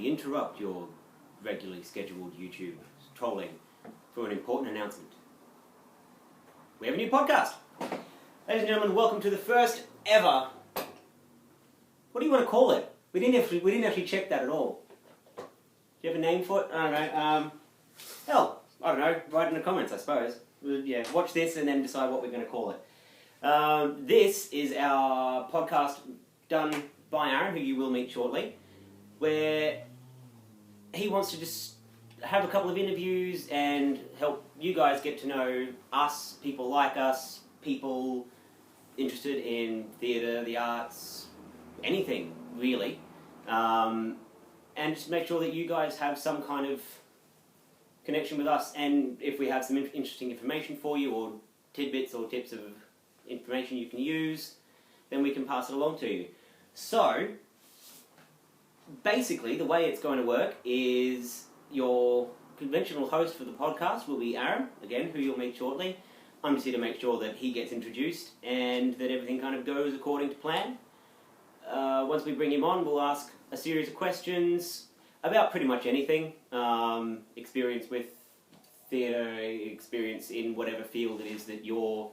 we interrupt your regularly scheduled YouTube trolling for an important announcement. We have a new podcast. Ladies and gentlemen, welcome to the first ever... What do you want to call it? We didn't actually check that at all. Do you have a name for it? I don't know. Hell, I don't know. Write in the comments, I suppose. Yeah, watch this and then decide what we're going to call it. This is our podcast done by Aaron, who you will meet shortly, where he wants to just have a couple of interviews and help you guys get to know us, people like us, people interested in theatre, the arts, anything really, and just make sure that you guys have some kind of connection with us, and if we have some interesting information for you or tidbits or tips of information you can use, then we can pass it along to you. So, basically, the way it's going to work is your conventional host for the podcast will be Aaron, again, who you'll meet shortly. I'm just here to make sure that he gets introduced and that everything kind of goes according to plan. Once we bring him on, we'll ask a series of questions about pretty much anything. Experience with theatre, experience in whatever field it is that you're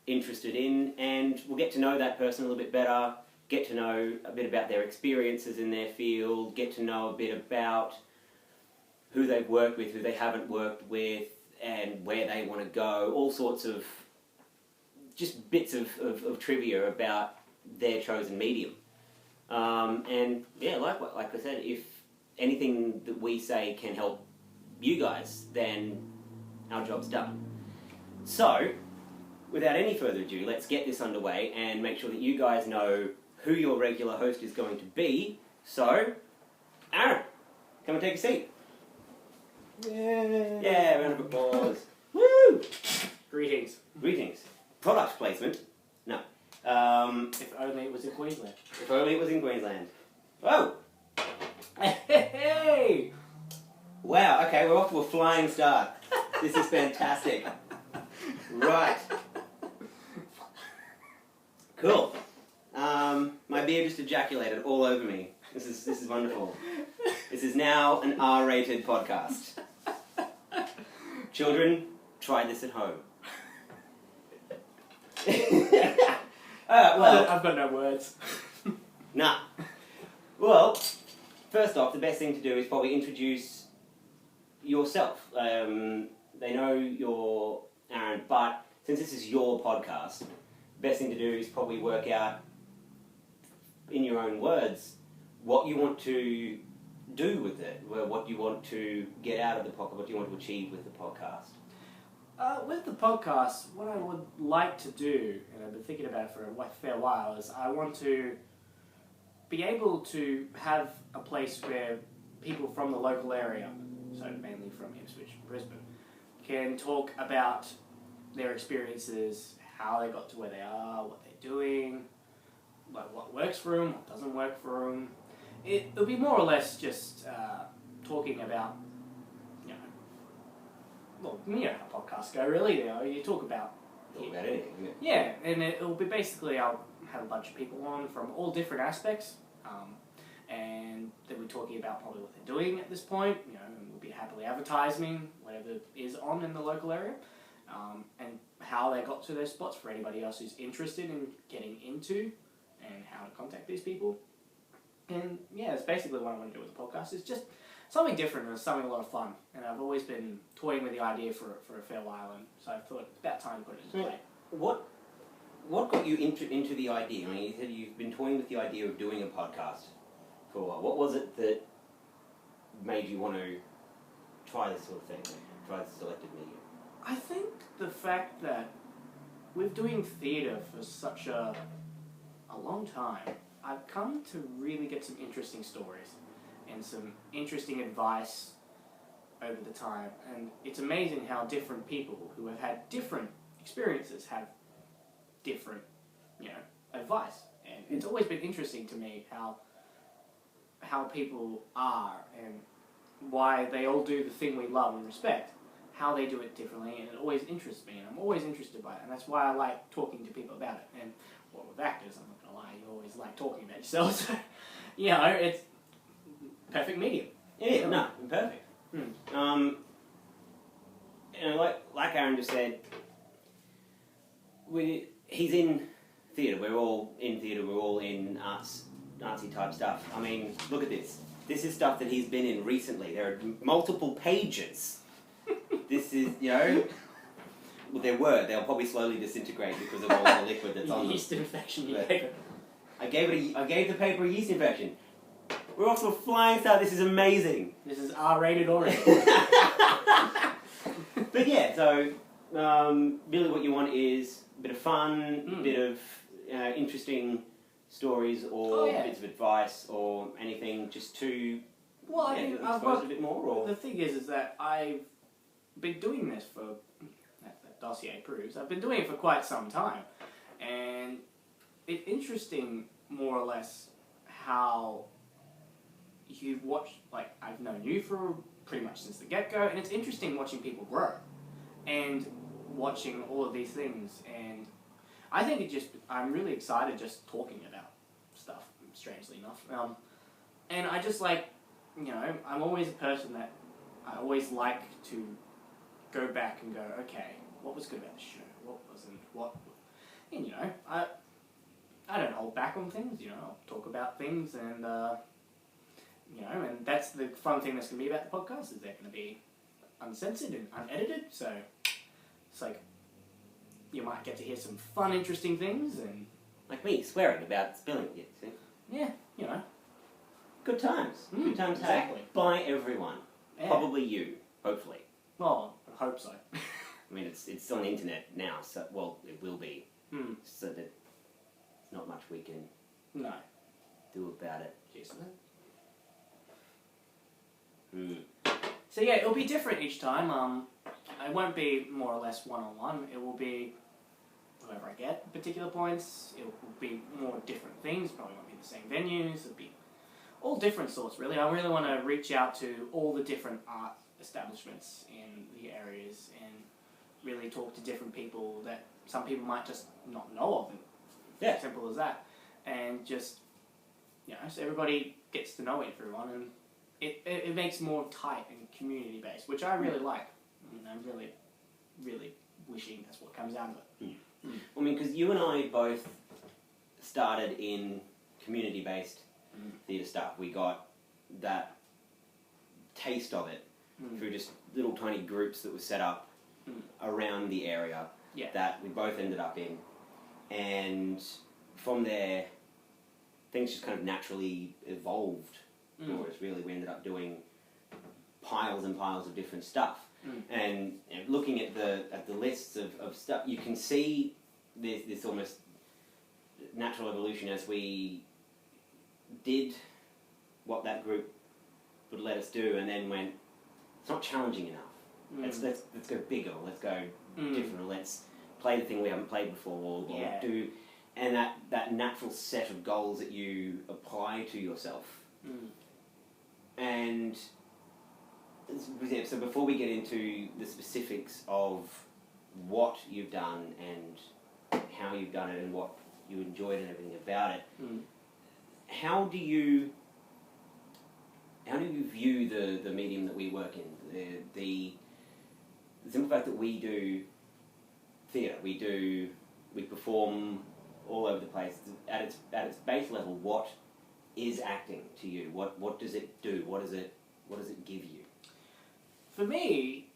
interested in, and we'll get to know that person a little bit better, get to know a bit about their experiences in their field, get to know a bit about who they've worked with, who they haven't worked with, and where they want to go, all sorts of just bits of trivia about their chosen medium. And yeah, like I said, if anything that we say can help you guys, then our job's done. So, without any further ado, let's get this underway and make sure that you guys know who your regular host is going to be. So, Aaron, come and take a seat. Yeah, round of applause. Woo! Greetings. Greetings. Product placement? No. If only it was in Queensland. If only it was in Queensland. Oh! Hey! Wow, okay, we're off to a flying start. This is fantastic. Right. Cool. My beer just ejaculated all over me. This is wonderful. This is now an R-rated podcast. Children, try this at home. Well, I've got no words. Nah. Well, first off, the best thing to do is probably introduce yourself. They know you're Aaron, but since this is your podcast, the best thing to do is probably work out, in your own words, what you want to do with it, what you want to get out of the podcast, what you want to achieve with the podcast. With the podcast, what I would like to do, and I've been thinking about it for a fair while, is I want to be able to have a place where people from the local area, so mainly from Ipswich and Brisbane, can talk about their experiences, how they got to where they are, what they're doing, like what works for them, what doesn't work for them. It'll be more or less just talking about, how podcasts go, really. You talk about anything. Yeah, and it'll be basically, I'll have a bunch of people on from all different aspects, and they'll be talking about probably what they're doing at this point, and we'll be happily advertising whatever is on in the local area, and how they got to their spots for anybody else who's interested in getting into, and how to contact these people. And yeah, it's basically what I want to do with the podcast. It's just something different and something a lot of fun. And I've always been toying with the idea for a fair while, and so I thought it's about time to put it into play. What got you into the idea? I mean, you said you've been toying with the idea of doing a podcast for a while. What was it that made you want to try this sort of thing, try this selected medium? I think the fact that we're doing theatre for such a long time, I've come to really get some interesting stories and some interesting advice over the time. And it's amazing how different people who have had different experiences have different, advice. And it's always been interesting to me how people are and why they all do the thing we love and respect, how they do it differently, and it always interests me, and I'm always interested by it, and that's why I like talking to people about it. And with actors, I'm not going to lie, you always like talking about yourself, so, it's perfect medium. Yeah, no, perfect. You know, like Aaron just said, he's in theatre. We're all in theatre. We're all in artsy type stuff. I mean, look at this. This is stuff that he's been in recently. There are multiple pages. This is, you know, well, they'll probably slowly disintegrate because of all the liquid that's on them. Yeast infection. I gave the paper a yeast infection. We're off to a flying start. This is amazing. This is R-rated already. But yeah, so really what you want is a bit of fun, a bit of interesting stories or bits of advice or anything just to expose it a bit more. Or the thing is that I've been doing this for, that dossier proves, I've been doing it for quite some time. And it's interesting, more or less, how you've watched, like, I've known you for pretty much since the get-go, and it's interesting watching people grow and watching all of these things. And I think I'm really excited just talking about stuff, strangely enough. And I just like, you know, I'm always a person that I always like to go back and go, okay, what was good about the show? What wasn't? And, you know, I don't hold back on things, you know, I'll talk about things and, you know, and that's the fun thing that's going to be about the podcast, is they're going to be uncensored and unedited, so it's like, you might get to hear some fun, interesting things, and... Like me, swearing about spilling it, see? Yeah, you know. Good times. Good times exactly. had by everyone. Yeah. Probably you, hopefully. Well, I hope so. I mean, it's on the internet now, so, well, it will be. So that there's not much we can do about it. Jason? So yeah, it'll be different each time. It won't be more or less one-on-one. It will be whoever I get particular points. It will be more different things. Probably won't be the same venues. It'll be all different sorts, really. I really want to reach out to all the different art establishments in the areas and really talk to different people that some people might just not know of. Yeah. As simple as that. And just, you know, so everybody gets to know everyone, and it makes more tight and community-based, which I really like. And I'm really, really wishing that's what comes out of it. I mean, because you and I both started in community-based theatre stuff. We got that taste of it through just little tiny groups that were set up around the area that we both ended up in. And from there, things just kind of naturally evolved. Or really, we ended up doing piles and piles of different stuff. And looking at the lists of stuff, you can see this almost natural evolution as we did what that group would let us do, and then went, it's not challenging enough. Let's go bigger. Let's go different. Or let's play the thing we haven't played before. Or do, and that natural set of goals that you apply to yourself. And so before we get into the specifics of what you've done and how you've done it and what you enjoyed and everything about it, how do you view the medium that we work in? The simple fact that we do theatre, we perform all over the place. At its base level, what is acting to you? What does it do? What does it give you? For me,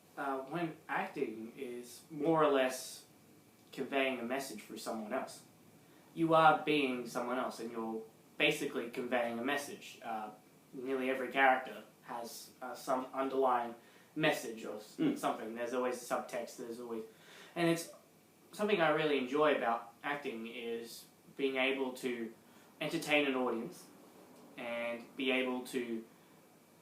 when acting is more or less conveying a message for someone else. You are being someone else, and you're basically conveying a message. Nearly every character has some underlying message or something. There's always subtext. And it's something I really enjoy about acting is being able to entertain an audience and be able to,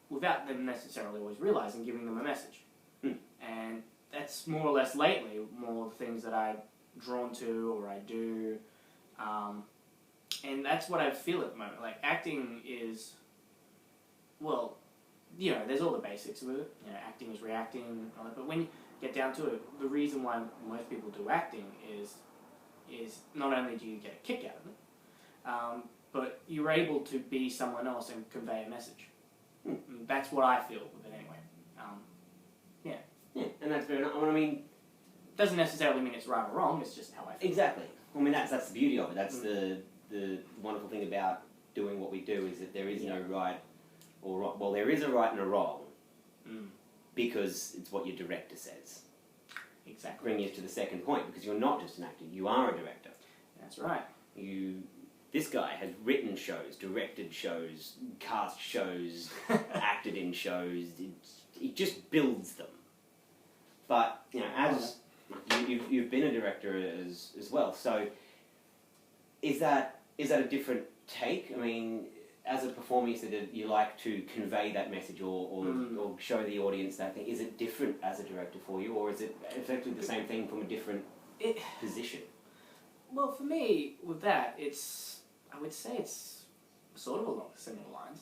without them necessarily always realizing, giving them a message. And that's more or less lately more the things that I'm drawn to or I do. And that's what I feel at the moment. Like, acting is, well, you know, there's all the basics of it. You know, acting is reacting, but when you get down to it, the reason why most people do acting is not only do you get a kick out of it, but you're able to be someone else and convey a message. And that's what I feel with it anyway. Yeah, and that's fair enough. I mean, doesn't necessarily mean it's right or wrong. It's just how I feel. exactly. I mean, that's the beauty of it. That's the wonderful thing about doing what we do is that there is no right or wrong. Well, there is a right and a wrong because it's what your director says. Exactly. Bringing you to the second point, because you're not just an actor, you are a director. That's right. This guy has written shows, directed shows, cast shows, acted in shows. It just builds them. But as you've been a director as well, so is that a different take? I mean, as a performer, you said that you like to convey that message or show the audience that thing. Is it different as a director for you, or is it effectively the same thing from a different position? Well, for me, with that, I would say it's sort of along similar lines.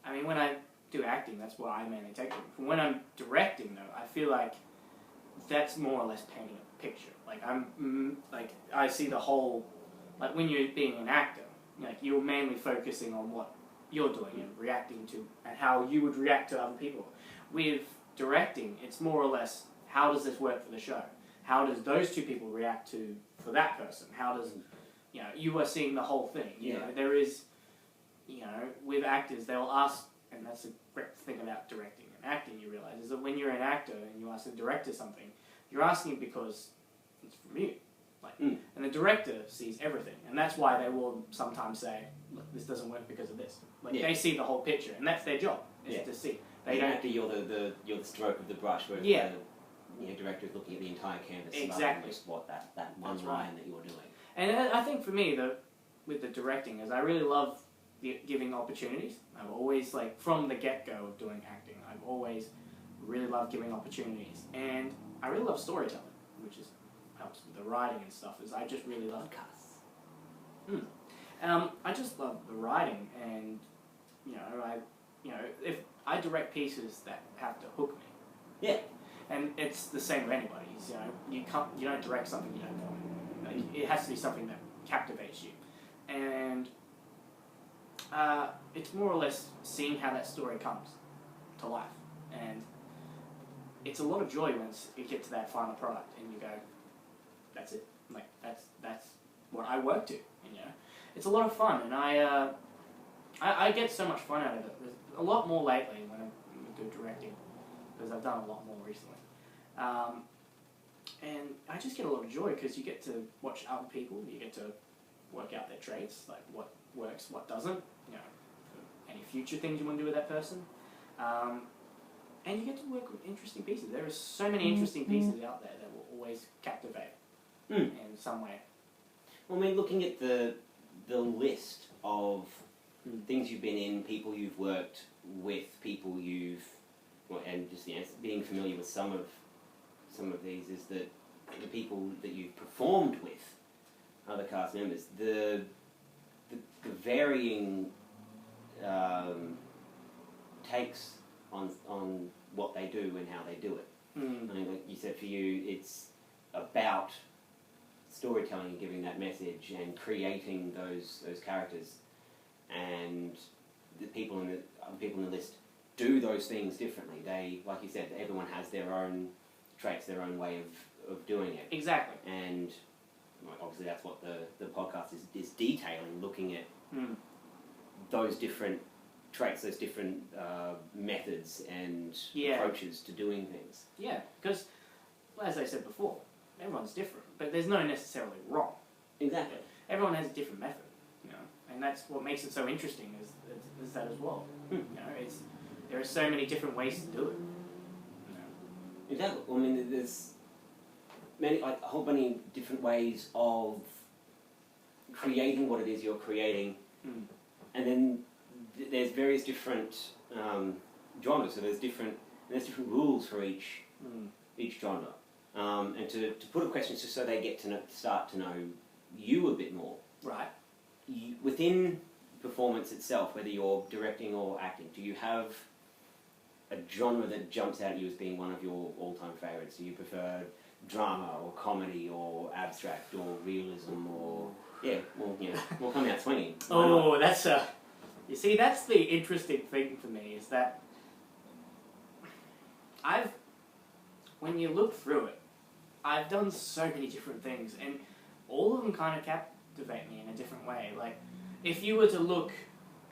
I mean, when I do acting, that's what I mainly take from. When I'm directing, though, I feel like that's more or less painting a picture. Like I see the whole. Like when you're being an actor, like you're mainly focusing on what you're doing and reacting to, and how you would react to other people. With directing, it's more or less how does this work for the show? How does those two people react for that person? How does you are seeing the whole thing. You know, there is, with actors they'll ask, and that's the great thing about directing and acting. You realize is that when you're an actor and you ask a director something, you're asking because it's from you. And the director sees everything, and that's why they will sometimes say, "Look, this doesn't work because of this." They see the whole picture, and that's their job is to see. They don't. Actor, you're the stroke of the brush, whereas the director is looking at the entire canvas. Exactly. Just what that one line that you're doing. And I think for me, with the directing, is I really love giving opportunities. I've always from the get-go of doing acting, I've always really loved giving opportunities, and I really love storytelling, which helps with the writing and stuff. Is I just really love casts. I just love the writing, and if I direct pieces that have to hook me. Yeah. And it's the same with anybody. You don't direct something you don't know. It has to be something that captivates you, and it's more or less seeing how that story comes to life, and it's a lot of joy when you get to that final product and you go, that's it. That's what I work to. It's a lot of fun, and I get so much fun out of it. There's a lot more lately when I do directing, because I've done a lot more recently. And I just get a lot of joy because you get to watch other people, you get to work out their traits, like what works, what doesn't, any future things you want to do with that person. And you get to work with interesting pieces. There are so many interesting pieces out there that will always captivate in some way. Well, I mean, looking at the list of things you've been in, people you've worked with, people and just being familiar with some of these, is that the people that you've performed with, other cast members, the varying takes on what they do and how they do it. I mean, like you said, for you, it's about storytelling and giving that message and creating those characters, and the people in the list do those things differently. They, like you said, everyone has their own traits, their own way of doing it. Exactly. And obviously that's what the podcast is detailing, looking at those different traits, those different methods and approaches to doing things. Yeah, because, as I said before, everyone's different, but there's no necessarily wrong. Exactly. Everyone has a different method, and that's what makes it so interesting is that as well. There are so many different ways to do it. Exactly. Well, I mean, there's a whole many different ways of creating what it is you're creating, and then there's various different genres. So there's different rules for each genre. And to put a question just so they get to start to know you a bit more. Right. Within performance itself, whether you're directing or acting, do you have a genre that jumps out at you as being one of your all-time favourites? Do you prefer drama or comedy or abstract or realism or... Yeah, well, we'll come out swinging. Oh, that's You see, that's the interesting thing for me, is that when you look through it, I've done so many different things, and all of them kind of captivate me in a different way. Like, if you were to look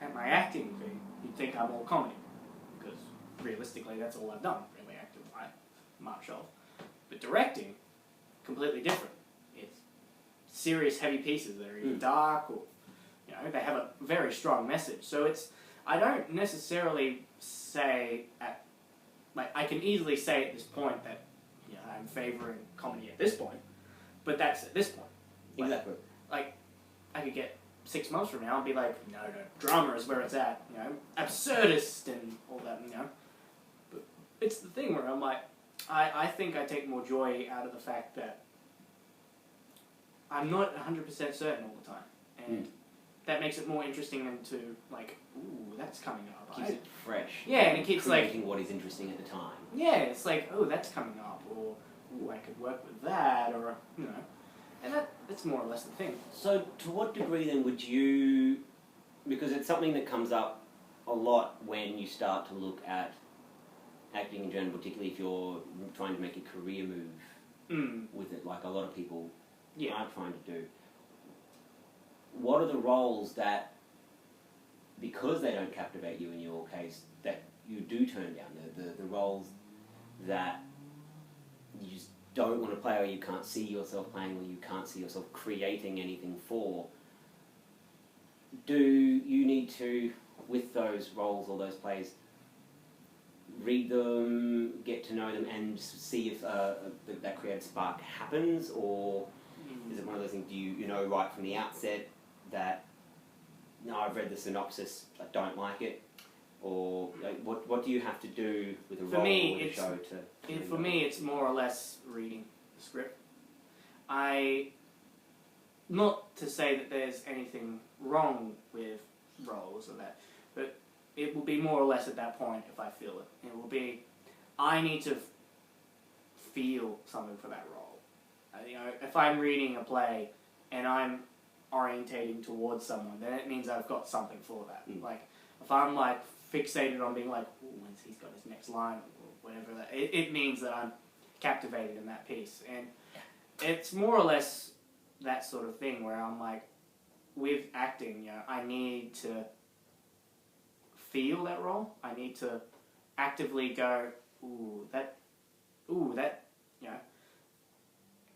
at my acting thing, you'd think I'm all comedy, because realistically, that's all I've done, really, acting, much of. But directing, completely different. It's serious, heavy pieces that are either dark or, you know, they have a very strong message. So I don't necessarily say I can easily say at this point that, you know, I'm favouring comedy at this point, but that's at this point. Exactly. Like, I could get 6 months from now and be like, no, drama is where it's at, you know, absurdist and all that, you know. But it's the thing where I'm like, I think I take more joy out of the fact that I'm not 100% certain all the time, and that makes it more interesting than to, like, ooh, that's coming up. Keeps it fresh. Yeah, and it keeps creating what is interesting at the time. Yeah, it's like, oh, that's coming up, or ooh, I could work with that, or, you know, and that's more or less the thing. So, to what degree then would you, because it's something that comes up a lot when you start to look at acting in general, particularly if you're trying to make a career move with it, like a lot of people are trying to do. What are the roles that, because they don't captivate you in your case, that you do turn down? The roles that you just don't want to play, or you can't see yourself playing, or you can't see yourself creating anything for. Do you need to, with those roles or those plays, read them, get to know them, and see if that creative spark happens, or is it one of those things, do you know right from the outset that, no, I've read the synopsis, I don't like it, or like, what do you have to do with a role or a show to... For me, it's more or less reading the script. Not to say that there's anything wrong with roles or that, but it will be more or less at that point if I feel it. It will be, I need to feel something for that role. You know, if I'm reading a play and I'm orientating towards someone, then it means I've got something for that. Like, if I'm like fixated on being like, ooh, when's he's got his next line or whatever, that it means that I'm captivated in that piece. And it's more or less that sort of thing where I'm like, with acting, you know, I need to feel that role. I need to actively go, ooh, that, you know,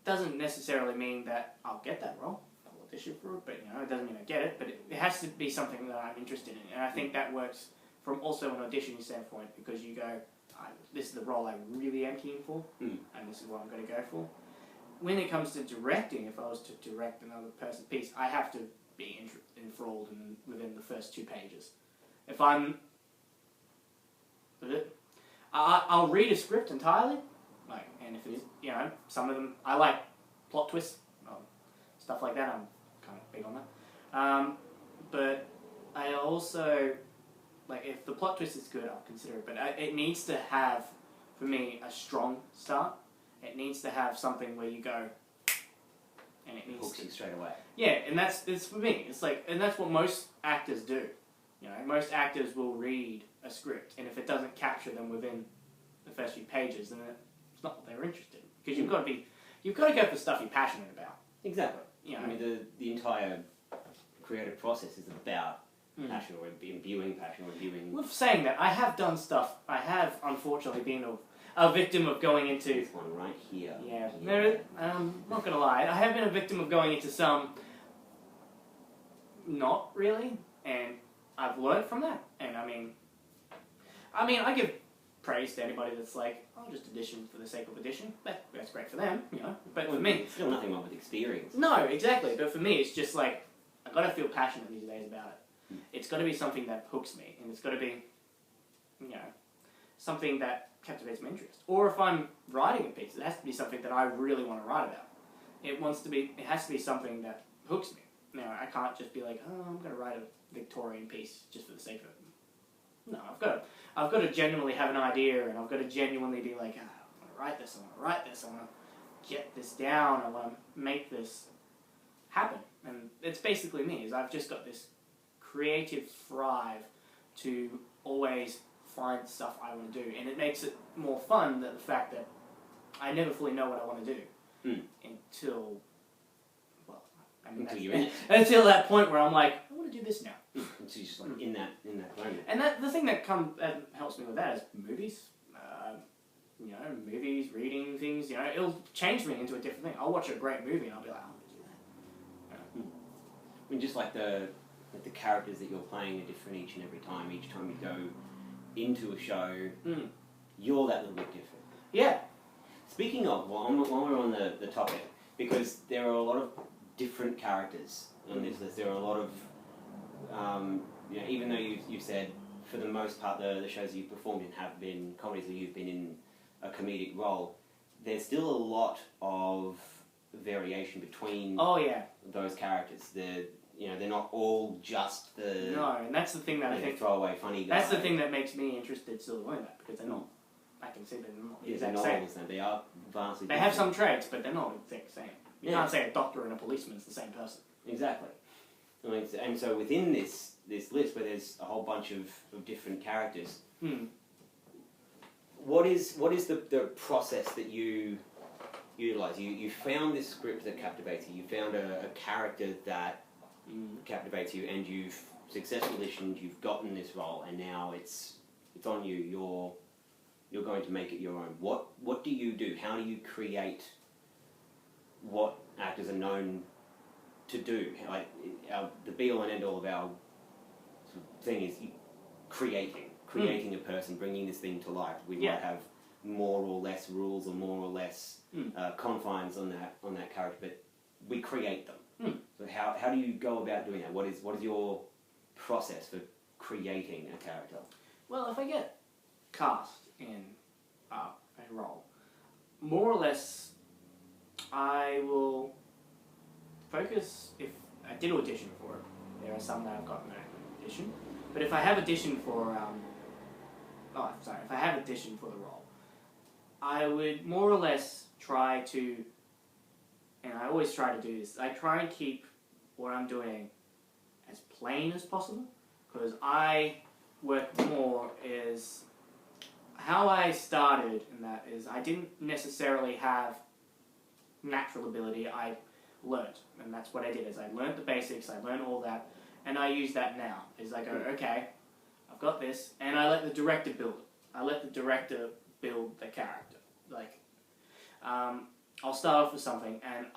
doesn't necessarily mean that I'll get that role. I'll audition for it, but, you know, it doesn't mean I get it, but it has to be something that I'm interested in. And I think that works from also an auditioning standpoint, because you go, this is the role I really am keen for, and this is what I'm going to go for. When it comes to directing, if I was to direct another person's piece, I have to be enthralled within the first 2 pages. If I'm... I'll read a script entirely, like, and if it's, you know, some of them, I like plot twists, stuff like that, I'm kind of big on that. But I also, like, if the plot twist is good, I'll consider it, but it needs to have, for me, a strong start. It needs to have something where you go, and it needs hooks you straight away. Yeah, and it's for me. It's like, and that's what most actors do. You know, most actors will read a script, and if it doesn't capture them within the first few pages, then it's not what they're interested in. Because you've got to go for stuff you're passionate about. Exactly. You know, I mean, the entire creative process is about passion, or imbuing passion, or imbuing... With saying that, I have done stuff. I have, unfortunately, been a victim of going into... This one right here. Yeah. I'm not going to lie. I have been a victim of going into some... Not really. And I've learned from that. And I mean, I give praise to anybody that's like, I'll just audition for the sake of audition. That's great for them, you know. But for me... Still nothing wrong with experience. No, exactly. But for me, it's just like, I've got to feel passionate these days about it. It's got to be something that hooks me. And it's got to be, you know, something that captivates my interest. Or if I'm writing a piece, it has to be something that I really want to write about. It has to be something that hooks me. Now, I can't just be like, oh, I'm going to write a Victorian piece just for the sake of it. No, I've got to genuinely have an idea, and I've got to genuinely be like, I want to write this, I want to get this down, I want to make this happen. And it's basically me, is I've just got this creative drive to always find stuff I want to do, and it makes it more fun than the fact that I never fully know what I want to do until, well, I mean, until you're in it. until that point where I'm like, I want to do this now. Until you're just like in that moment. And the thing that helps me with that is movies. You know, movies, reading things. You know, it'll change me into a different thing. I'll watch a great movie and I'll be like, I want to do that. I mean, just like the characters that you're playing are different each and every time. Each time you go into a show, you're that little bit different. Yeah. Speaking of, while we're on the topic, because there are a lot of different characters on this list. There are a lot of, you know, even though you've said for the most part the shows you've performed in have been comedies or you've been in a comedic role, there's still a lot of variation between those characters. They're not all just the... No, and that's the thing that I think... throwaway funny guy. That's the thing that makes me interested still doing that, because they're not... I can see they're not the exact same. All the same. They are vastly They different. have some traits, but they're not the exact same. You can't say a doctor and a policeman's the same person. Exactly. I mean, and so within this list, where there's a whole bunch of different characters, what is the process that you utilise? You found this script that captivates you. You found a character that captivates you, and you've successfully auditioned. You've gotten this role, and now it's on you. You're going to make it your own. What do you do? How do you create what actors are known to do? Like the be all and end all of our sort of thing is creating a person, bringing this thing to life. We might have more or less rules or more or less confines on that character, but we create them. So how do you go about doing that? What is your process for creating a character? Well, if I get cast in a role, more or less, I will focus. If I did audition for it, there are some that I've gotten an audition. But if I have auditioned for, if I have auditioned for the role, I would more or less try to, and I always try to do this, I try and keep what I'm doing as plain as possible, because I work more is how I started, and that is I didn't necessarily have natural ability. I learnt, and that's what I did. Is I learnt the basics. I learnt all that, and I use that now. Is I go, okay, I've got this, and I let the director build it. I let the director build the character. Like, I'll start off with something, and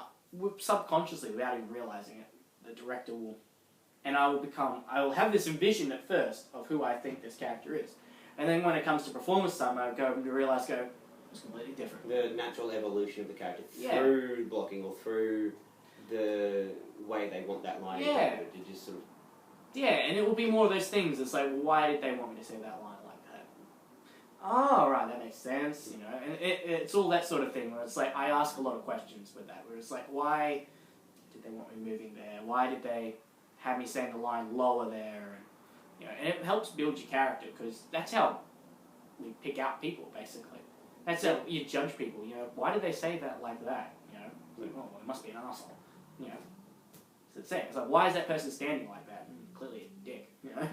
subconsciously, without even realizing it, the director will, and I will have this vision at first of who I think this character is. And then when it comes to performance time, I go to realise, it's completely different. The natural evolution of the character through blocking or through the way they want that line interpreted to just sort of... Yeah, and it will be more of those things. It's like, why did they want me to say that line like that? Oh, right, that makes sense, you know. And it's all that sort of thing where it's like, I ask a lot of questions with that, where it's like, why did they want me moving there? Why did they have me saying the line lower there? And, you know, and it helps build your character, because that's how we pick out people, basically. That's how you judge people, you know. Why did they say that like that? You know, it's like, well, it must be an asshole. You know, so it's saying, it's like, why is that person standing like that? Clearly a dick, you know.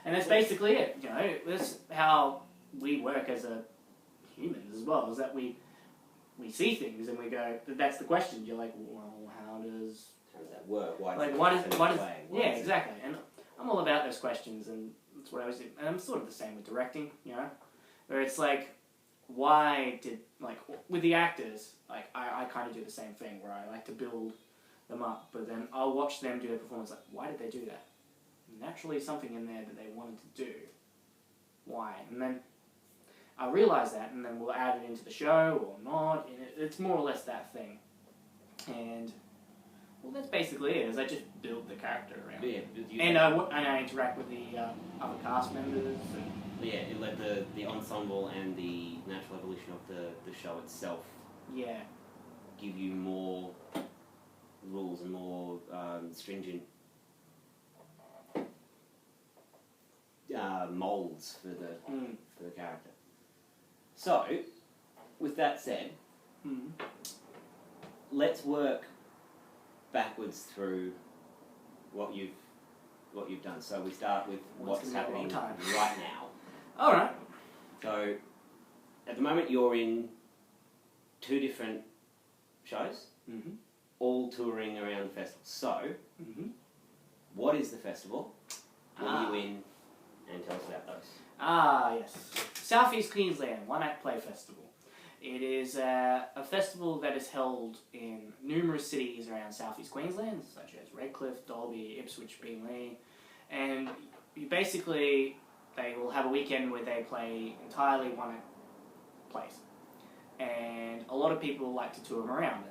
And that's basically it, you know. That's how we work as a humans as well. Is that we see things and we go, that's the question. You're like, well, how does that work? Yeah, exactly. And I'm all about those questions, and that's what I was doing. And I'm sort of the same with directing, you know, where it's like, why did, like, with the actors, like, I kind of do the same thing, where I like to build them up, but then I'll watch them do their performance, like, why did they do that? Naturally something in there that they wanted to do. Why? And then I realise that, and then we'll add it into the show, or not, and it's more or less that thing. And, well, that's basically it, is I just build the character around it. And I interact with the other cast members. Yeah, you let the ensemble and the natural evolution of the show itself give you more rules and more stringent molds for the character. So, with that said, let's work backwards through what you've what you've done. So we start with what's happening right now. All right. So at the moment you're in 2 different shows, all touring around the festival. So, what is the festival? What are you in? And tell us about those. Yes. Southeast Queensland One Act Play Festival. It is a festival that is held in numerous cities around Southeast Queensland, such as Redcliffe, Dalby, Ipswich, Beenleigh, and they will have a weekend where they play entirely one act plays. And a lot of people like to tour them around,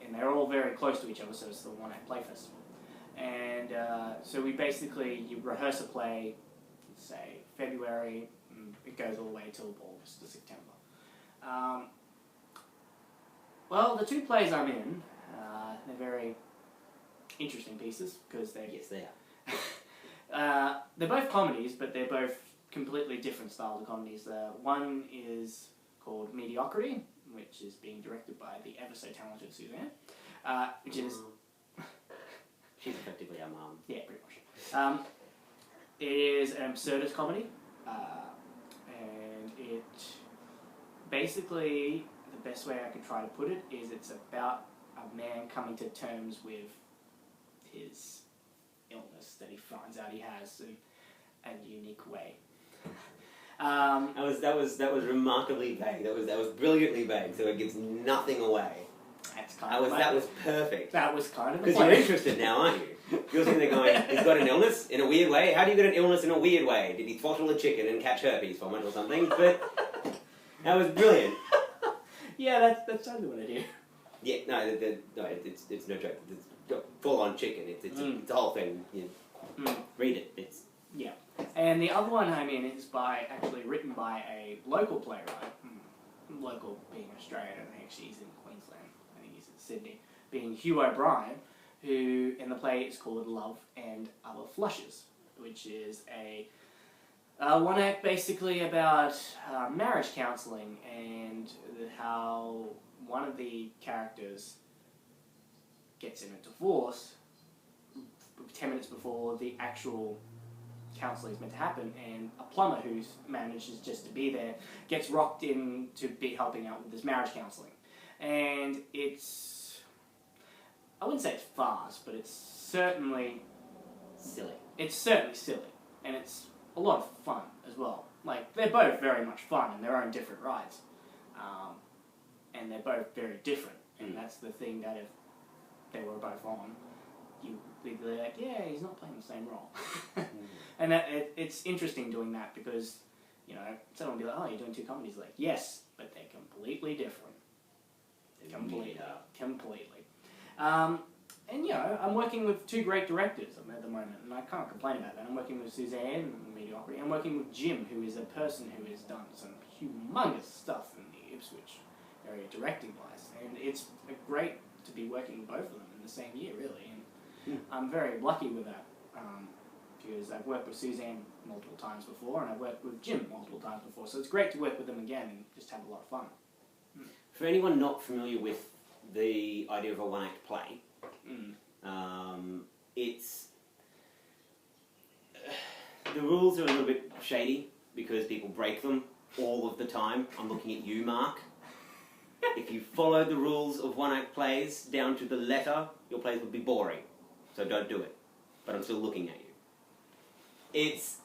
and they're all very close to each other, so it's the One Act Play Festival. And so you rehearse a play, say February, it goes all the way till August to September. Well, the 2 plays I'm in, they're very interesting pieces because Yes, they are. they're both comedies, but they're both completely different styles of comedies. One is called Mediocrity, which is being directed by the ever so talented Suzanne, which is... She's effectively our mum. Yeah, pretty much. It is an absurdist comedy, and it basically, the best way I could try to put it is it's about a man coming to terms with his illness that he finds out he has in a unique way. That was remarkably vague. That was brilliantly vague. So it gives nothing away. That was perfect. That was kind of because you're interested now, aren't you? You're sitting there going, he's got an illness in a weird way. How do you get an illness in a weird way? Did he throttle a chicken and catch herpes from it or something? But that was brilliant. Yeah, that's totally what I do. Yeah, no, it's no joke. It's full on chicken. It's a whole thing. Read it. Yeah. And the other one I'm in is written by a local playwright. Local being Australia, I don't think he's in Queensland. I think he's in Sydney. Being Hugh O'Brien, who in the play is called Love and Other Flushes, which is a one act basically about marriage counselling and how one of the characters gets in a divorce 10 minutes before the actual counselling is meant to happen, and a plumber who manages just to be there gets rocked in to be helping out with this marriage counselling. And I wouldn't say it's fast, but it's certainly silly. It's certainly silly, and it's a lot of fun as well. Like, they're both very much fun in their own different rides, and they're both very different, and that's the thing that if they were both on, you'd be like, yeah, he's not playing the same role. And it's interesting doing that because, someone will be like, oh, you're doing 2 comedies. Like, yes, but they're completely different. Completely. And, I'm working with 2 great directors at the moment, and I can't complain about that. I'm working with Suzanne in Mediocrity. I'm working with Jim, who is a person who has done some humongous stuff in the Ipswich area directing-wise. And it's great to be working with both of them in the same year, really. And I'm very lucky with that, because I've worked with Suzanne multiple times before, and I've worked with Jim multiple times before. So it's great to work with them again and just have a lot of fun. For anyone not familiar with the idea of a one-act play, it's... the rules are a little bit shady because people break them all of the time. I'm looking at you, Mark. If you followed the rules of one-act plays down to the letter, your plays would be boring. So don't do it. But I'm still looking at you. It's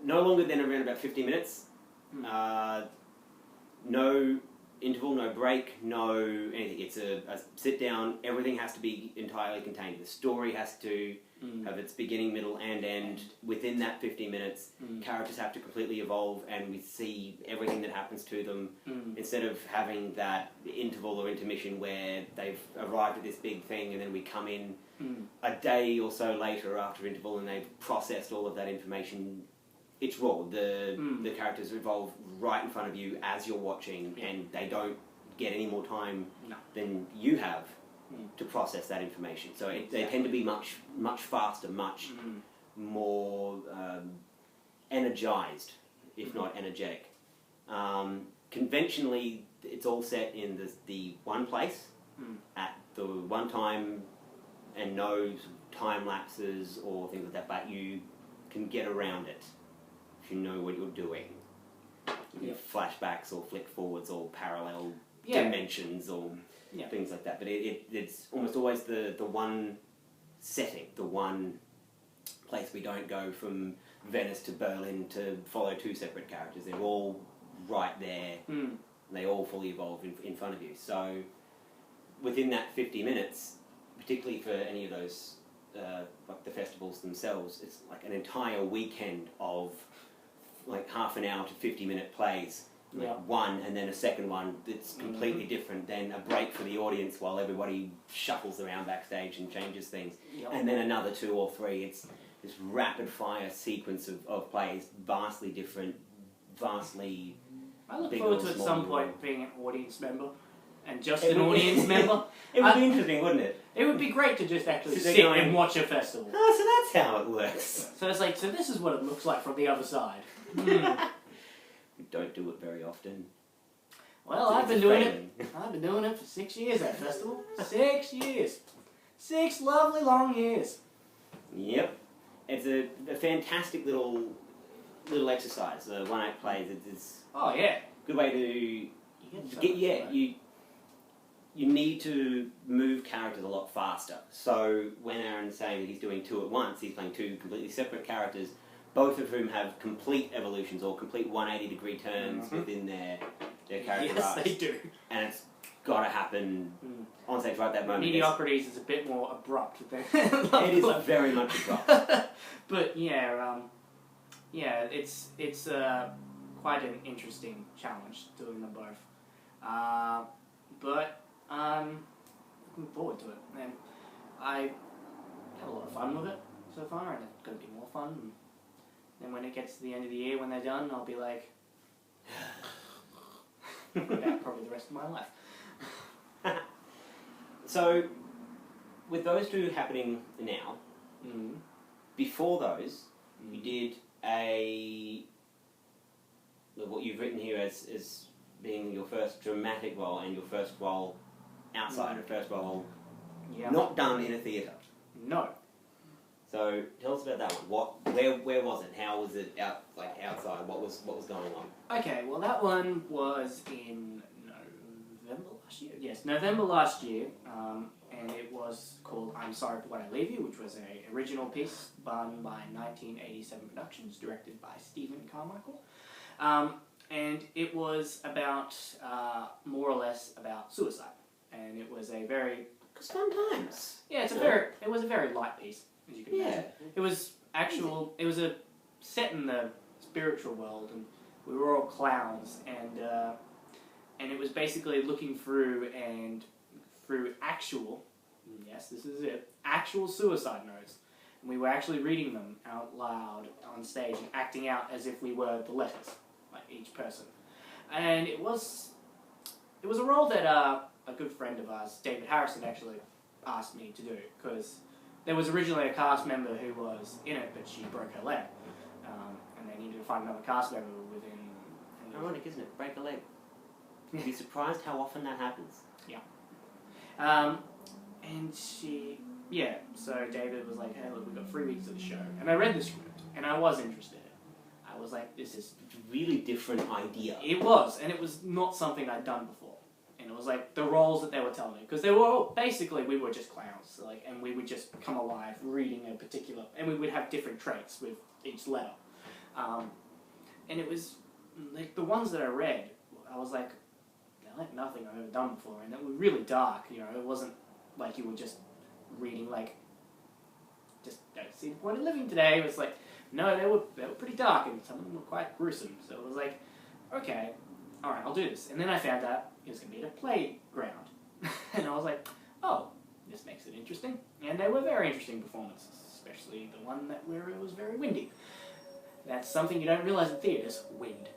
no longer than around about 50 minutes. No interval, no break, no anything. It's a sit down. Everything has to be entirely contained. The story has to have its beginning, middle, and end. Within that 50 minutes, characters have to completely evolve, and we see everything that happens to them, instead of having that interval or intermission where they've arrived at this big thing, and then we come in a day or so later after interval, and they've processed all of that information. It's raw. The characters evolve right in front of you as you're watching, and they don't get any more time than you have to process that information. So they tend to be much faster, much more energized, if not energetic. Conventionally, it's all set in the one place at the one time and no time lapses or things like that, but you can get around it if you know what you're doing. You have flashbacks or flick forwards or parallel dimensions or things like that. But it's almost always the one setting, the one place we don't go from Venice to Berlin to follow two separate characters. They're all right there. They all fully evolve in front of you. So within that 50 minutes, particularly for any of those, like the festivals themselves, it's like an entire weekend of like half an hour to 50-minute plays. One and then a second one that's completely different, then a break for the audience while everybody shuffles around backstage and changes things, and then another 2 or 3. It's this rapid fire sequence of plays, vastly different, vastly I look big forward or to at small some or- point being an audience member, and just an audience member. It would be interesting, wouldn't it? It would be great to just actually So they're sit going- and watch a festival. Oh, so that's how it works. So it's like, so this is what it looks like from the other side. We don't do it very often. Well, I've been doing it. I've been doing it for 6 years at festival. 6 years. 6 lovely long years. Yep. It's a fantastic little exercise. The one-act plays. It's Oh yeah. a good way to You get so get. much Yeah, from it. you need to move characters a lot faster. So when Aaron's saying that he's doing 2 at once, he's playing 2 completely separate characters, both of whom have complete evolutions or complete 180-degree turns within their character Yes, arcs. they do. And it's got to happen on stage right at that moment. Mediocrities is a bit more abrupt than It is very much abrupt. But yeah, it's quite an interesting challenge doing them both. But I'm looking forward to it, and I have a lot of fun with it so far, and it's going to be more fun. And then when it gets to the end of the year, when they're done, I'll be like, about probably the rest of my life. So, with those 2 happening now, before those, you did what you've written here as being your first dramatic role and your first role outside, first role not done in a theatre. No. So tell us about that one. Where was it? How was it outside? What was going on? Okay, well that one was in November last year. Yes, November last year, and it was called "I'm Sorry for What I Leave You," which was a original piece done by 1987 Productions, directed by Stephen Carmichael, and it was about more or less about suicide, and it was a very Fun times. it was a very light piece, as you can imagine. It was it was a set in the spiritual world, and we were all clowns, and it was basically looking through actual, yes, this is it, actual suicide notes. And we were actually reading them out loud on stage and acting out as if we were the letters, like each person. And it was a role that a good friend of ours, David Harrison, actually asked me to do, because there was originally a cast member who was in it, but she broke her leg, and they needed to find another cast member within. Ironic, isn't it? Break a leg. You'd be surprised how often that happens. Yeah. And so David was like, hey, look, we've got 3 weeks of the show. And I read the script, and I was interested. I was like, this is... It's a really different idea. It was, and it was not something I'd done before. And it was like the roles that they were telling me, because they were all, basically, we were just clowns, like, and we would just come alive reading a particular, and we would have different traits with each letter. And it was, like, the ones that I read, I was like, they're like nothing I've ever done before, and they were really dark, you know, it wasn't like you were just reading, like, just don't see the point of living today. It was like, no, they were pretty dark, and some of them were quite gruesome, so it was like, okay, alright, I'll do this. And then I found out it was going to be at a playground, and I was like, oh, this makes it interesting. And they were very interesting performances, especially the one where it was very windy. That's something you don't realise in theatres, wind.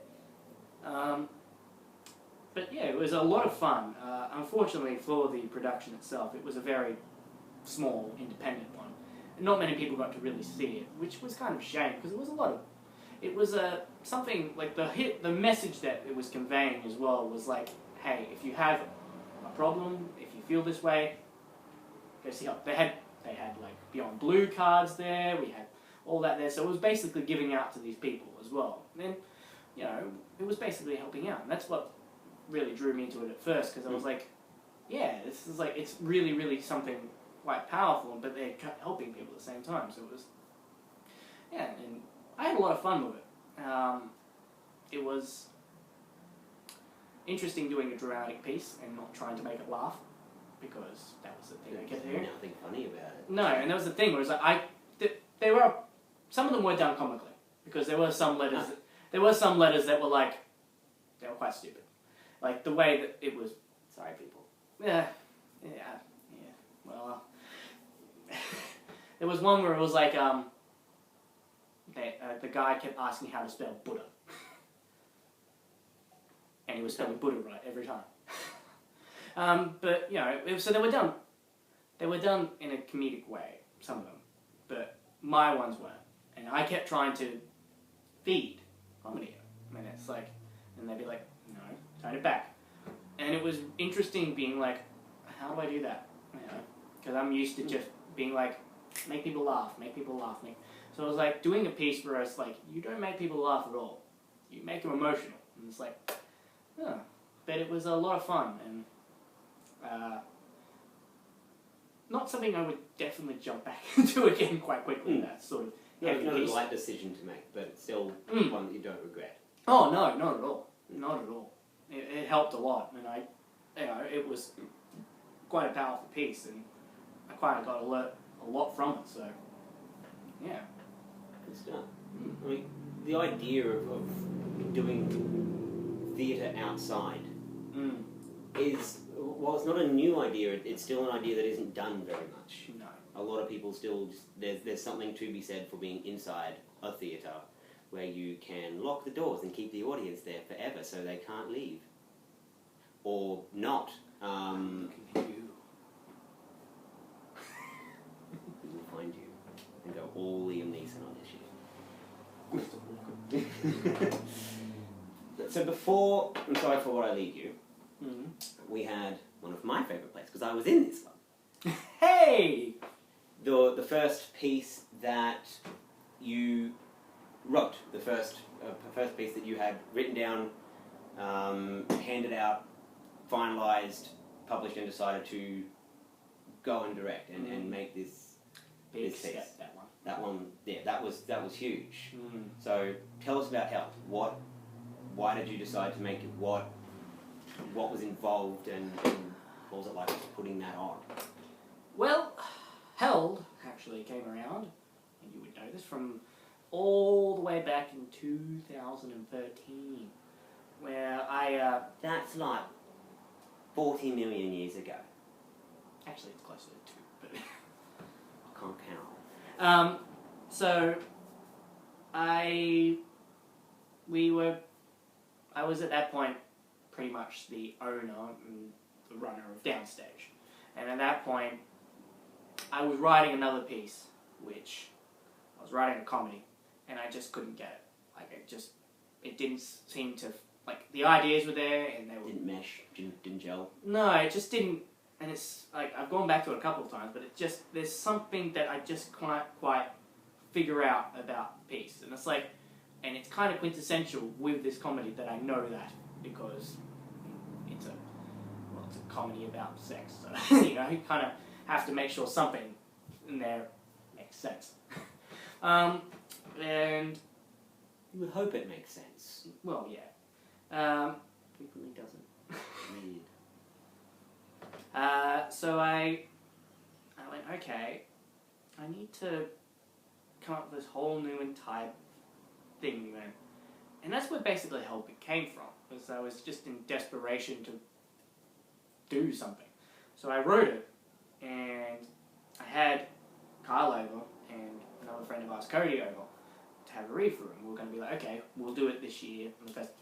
But yeah, it was a lot of fun. Unfortunately for the production itself, it was a very small, independent one. And not many people got to really see it, which was kind of a shame, because it was a lot of... It was something, like the message that it was conveying as well was like, hey, if you have a problem, if you feel this way, go see help. They had they had like Beyond Blue cards there. We had all that there. So it was basically giving out to these people as well. And then, you know, it was basically helping out. And that's what really drew me into it at first, because I was like, yeah, this is like, it's really, really something quite powerful, but they're helping people at the same time. So it was, yeah, and I had a lot of fun with it. It was interesting doing a dramatic piece and not trying to make it laugh, because that was the thing I kept hearing. Nothing funny about it. No, and that was the thing, where it was like, they were, some of them were done comically, because there were some letters, that were like, they were quite stupid. Like, the way that it was, Sorry, people. yeah, well, there was one where it was like, the guy kept asking how to spell Buddha. And he was spelling Buddha right every time. But, you know, so they were done in a comedic way, some of them. But my ones weren't. And I kept trying to feed comedy. And it's like, and they'd be like, no, turn it back. And it was interesting being like, how do I do that? You know, because I'm used to just being like, make people laugh. So it was like doing a piece where it's like, you don't make people laugh at all. You make them emotional. And it's like, oh. But it was a lot of fun, and not something I would definitely jump back into again quite quickly. That sort of heavy Not piece. a light decision to make, but it's still one that you don't regret. Oh no, not at all. Not at all. It helped a lot, and it was quite a powerful piece, and I quite got a lot from it. So, yeah. Good stuff. I mean, the idea of doing theatre outside is, while it's not a new idea, it's still an idea that isn't done very much. No. A lot of people still, there's something to be said for being inside a theatre where you can lock the doors and keep the audience there forever so they can't leave. Or not. Looking at you. We'll find you and go all Liam Neeson on this shit. So before, I'm sorry for what I lead you, we had one of my favourite plays, because I was in this one. Hey! The first piece that you wrote, the first piece that you had written down, handed out, finalised, published, and decided to go and direct and make this Big piece. step, that one. That one, yeah, that was huge. So tell us about Hell. Why did you decide to make it? What was involved, and what was it like putting that on? Well, Held actually came around, and you would know this, from all the way back in 2013, where I... That's like 40 million years ago. Actually, it's closer to 2, but... I can't count. So, I was at that point pretty much the owner and the runner of Downstage. And at that point, I was writing another piece, which I was writing a comedy, and I just couldn't get it. Like, it didn't seem to, like, the ideas were there, and they were... Didn't mesh, didn't gel. No, it just didn't, and it's, like, I've gone back to it a couple of times, but it just, there's something that I just can't quite figure out about the piece. And it's like, and it's kind of quintessential with this comedy that I know that, because it's a comedy about sex, so, you know, you kind of have to make sure something in there makes sense. And... You would hope it makes sense. Well, yeah. Frequently doesn't. Weird. So I went, okay, I need to come up with this whole new entire thing then. And that's where basically Help It came from, because I was just in desperation to do something. So I wrote it, and I had Kyle over and another friend of ours, Cody, over to have a read through, and we were going to be like, okay, we'll do it this year.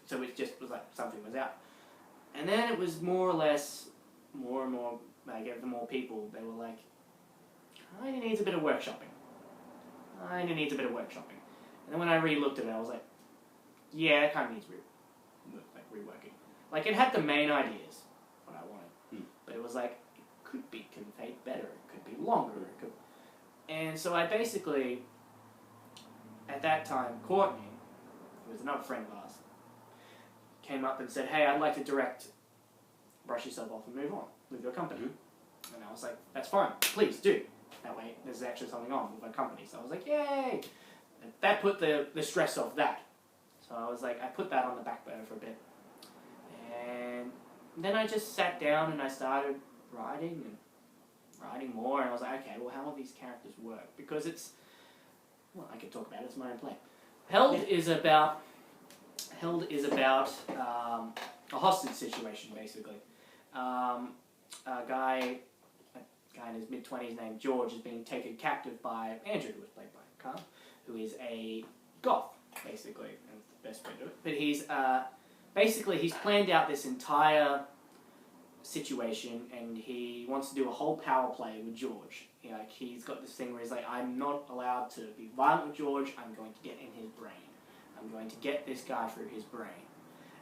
So it just was like something was out. And then it was more or less, more and more, like, the more people, they were like, kind of needs a bit of workshopping. And then when I re-looked at it, I was like, yeah, it kind of needs reworking. Like, it had the main ideas, what I wanted, but it was like, it could be conveyed better, it could be longer, And so I basically, at that time, Courtney, who was another friend of ours, came up and said, hey, I'd like to direct Brush Yourself Off and Move On with your company. Mm-hmm. And I was like, that's fine, please do. That way there's actually something on with my company. So I was like, yay! And that put the stress off that. So I was like, I put that on the back burner for a bit. And then I just sat down and I started writing more. And I was like, okay, well, how will these characters work? Because it's, well, I could talk about it, it's my own play. Held is about a hostage situation, basically. A guy in his mid-20s named George is being taken captive by Andrew, who was played by Carl, who is a goth, basically. That's the best way to do it. But he's he's planned out this entire situation, and he wants to do a whole power play with George. He's got this thing where he's like, I'm not allowed to be violent with George, I'm going to get in his brain. I'm going to get this guy through his brain.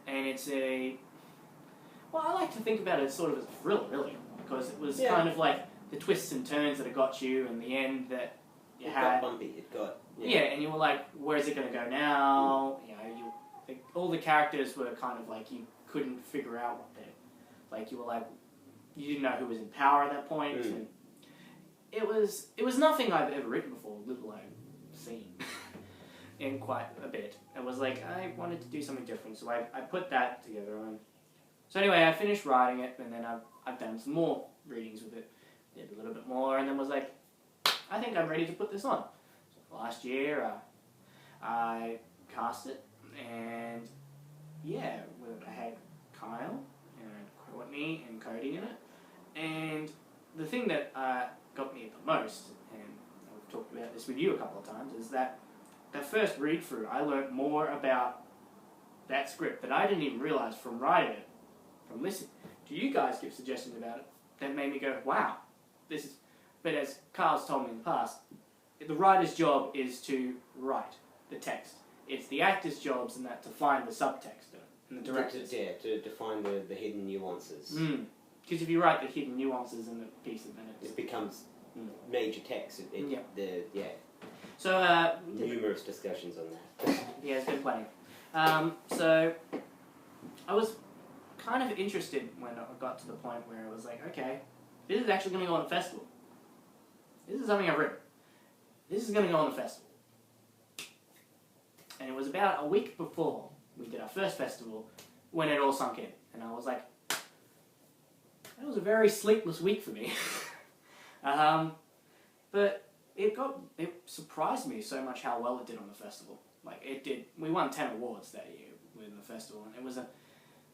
And it's well, I like to think about it sort of as a thriller, really, because it was kind of like the twists and turns that it got you, and the end that you had. It got bumpy, it got... Yeah, and you were like, where's it going to go now? All the characters were kind of like, you couldn't figure out what they... Like, you were like, you didn't know who was in power at that point, and it was nothing I've ever written before, let alone seen in quite a bit. It was like, I wanted to do something different, so I put that together. So anyway, I finished writing it, and then I've done some more readings with it, did a little bit more, and then was like, I think I'm ready to put this on. So last year, I cast it, and yeah, I had Kyle and Courtney and Cody in it, and the thing that got me the most, and I've talked about this with you a couple of times, is that first read through, I learned more about that script that I didn't even realise from writing it, from listening to you guys give suggestions about it, that made me go, wow, this is... But as Carl's told me in the past, the writer's job is to write the text. It's the actor's jobs in that to find the subtext and the director's. Yeah, to define the hidden nuances. Because if you write the hidden nuances in the piece, then it becomes major text. So numerous discussions on that. Yeah, there's been plenty. So I was kind of interested when I got to the point where I was like, okay, this is actually going to go on a festival. This is something I've written. This is going to go on a festival. And it was about a week before we did our first festival when it all sunk in. And I was like, that was a very sleepless week for me. But it surprised me so much how well it did on the festival. Like, it did. We won 10 awards that year with the festival, and it was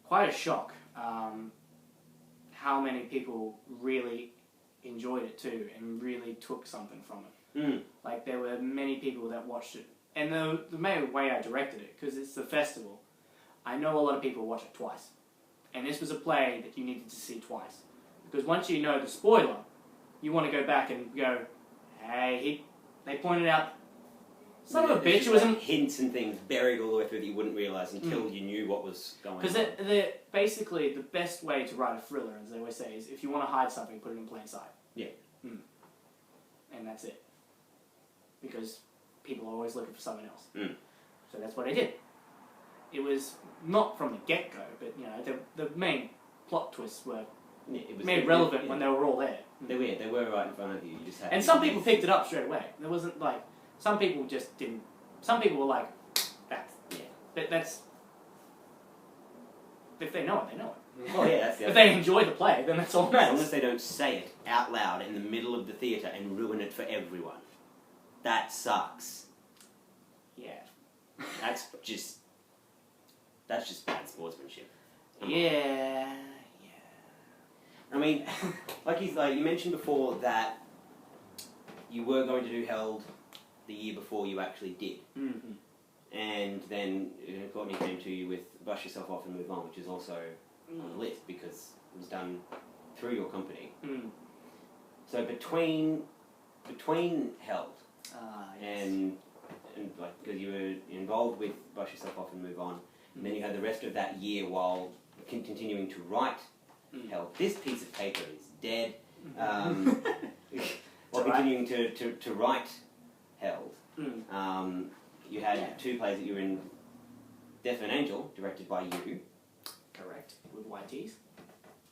quite a shock how many people really enjoyed it too and really took something from it. Like, there were many people that watched it. And the main way I directed it, because it's the festival, I know a lot of people watch it twice. And this was a play that you needed to see twice. Because once you know the spoiler, you want to go back and go, hey, they pointed out, son of a bitch, it was hints and things buried all the way through that you wouldn't realise until you knew what was going on. Because basically, the best way to write a thriller, as they always say, is if you want to hide something, put it in plain sight. Yeah. And that's it. Because people are always looking for someone else. So that's what I did. It was not from the get-go, but the main plot twists were made relevant when they were all there. They were right in front of you. You just had and some people picked it up straight away. There wasn't like... Some people just didn't... Some people were like, that's... If they know it, they know it. Oh yeah, that's if they enjoy the play, then that's all that matters. As long as they don't say it out loud in the middle of the theatre and ruin it for everyone. That sucks. Yeah. That's just bad sportsmanship. Yeah. I mean, like you mentioned before that you were going to do Held the year before you actually did. And then Courtney came to you with Brush Yourself Off and Move On, which is also on the list because it was done through your company. So between Held and like, because you were involved with Brush Yourself Off and Move On, and then you had the rest of that year while continuing to write Held. This piece of paper is dead. Well, continuing to write held, Mm. you had Yeah. 2 plays that you were in. Death of an Angel, directed by you, Correct. With YTs.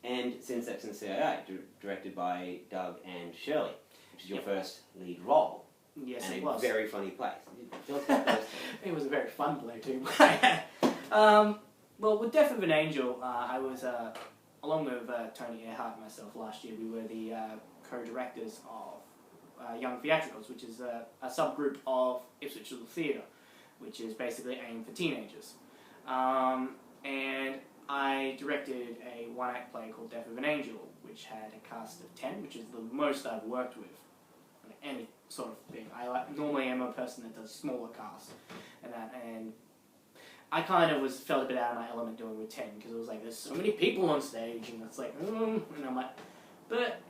and Sin Sex and CIA, directed by Doug and Shirley, which is your Yep. first lead role. Yes, and it a was. very funny play. Tell us about those. It was a very fun play too. Well, with Death of an Angel, I was, along with Tony Earhart and myself last year, we were the co-directors of Young Theatricals, which is a subgroup of Ipswich Little Theatre, which is basically aimed for teenagers. And I directed a one-act play called Death of an Angel, which had a cast of 10, which is the most I've worked with. Like any sort of thing. I normally am a person that does smaller casts and I kind of felt a bit out of my element doing with 10 because it was like there's so many people on stage and it's like and I'm like, but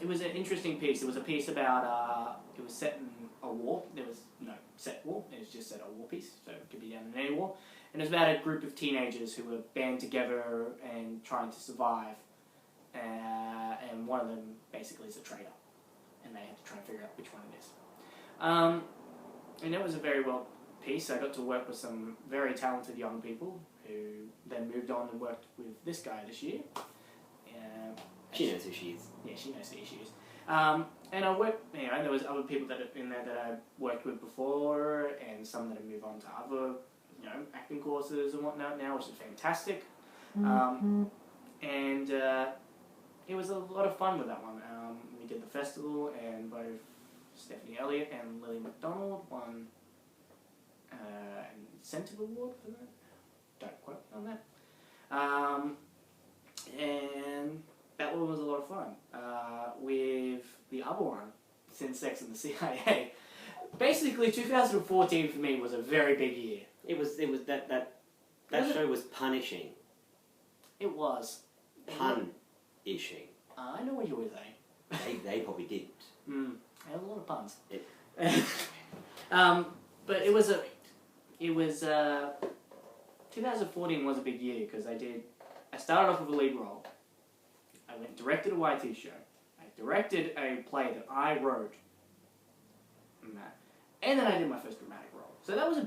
it was an interesting piece. It was a piece about it was set in a war. There was no set war. It was just set a war piece, so it could be done in any war. And it was about a group of teenagers who were band together and trying to survive. And one of them basically is a traitor. And they had to try and figure out which one it is. And it was a very well piece. I got to work with some very talented young people who then moved on and worked with this guy this year. She knows who she is. Yeah, she knows who she is. And I worked, there was other people that have in there that I worked with before, and some that have moved on to other, acting courses and whatnot now, which is fantastic. And it was a lot of fun with that one. We did the festival, and both Stephanie Elliott and Lily McDonald won an incentive award for that. Don't quote me on that. And that one was a lot of fun. With the other one, Sin, Sex and the CIA. Basically, 2014 for me was a very big year. It was that show was punishing. It was. Pun-ishing. I know what you were saying. They probably didn't. I had a lot of puns. It, but it was 2014 was a big year because I started off with a lead role. I went and directed a YT show. I directed a play that I wrote. And then I did my first dramatic role. So that was a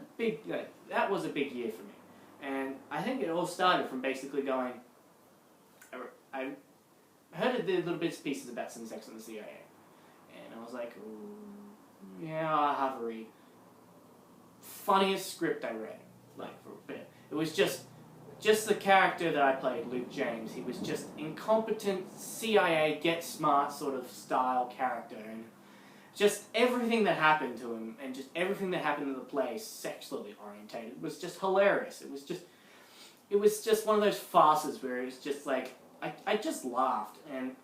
big year for me. And I think it all started from basically going, I heard the little bits and pieces about Sin, Sex and the CIA. And I was like, ooh, yeah, I'll have a read. Funniest script I read, for a bit. It was just the character that I played, Luke James. He was just incompetent CIA, get smart sort of style character. And just everything that happened to him, and just everything that happened in the play, sexually orientated, was just hilarious. It was just one of those farces where it's just like, I just laughed, and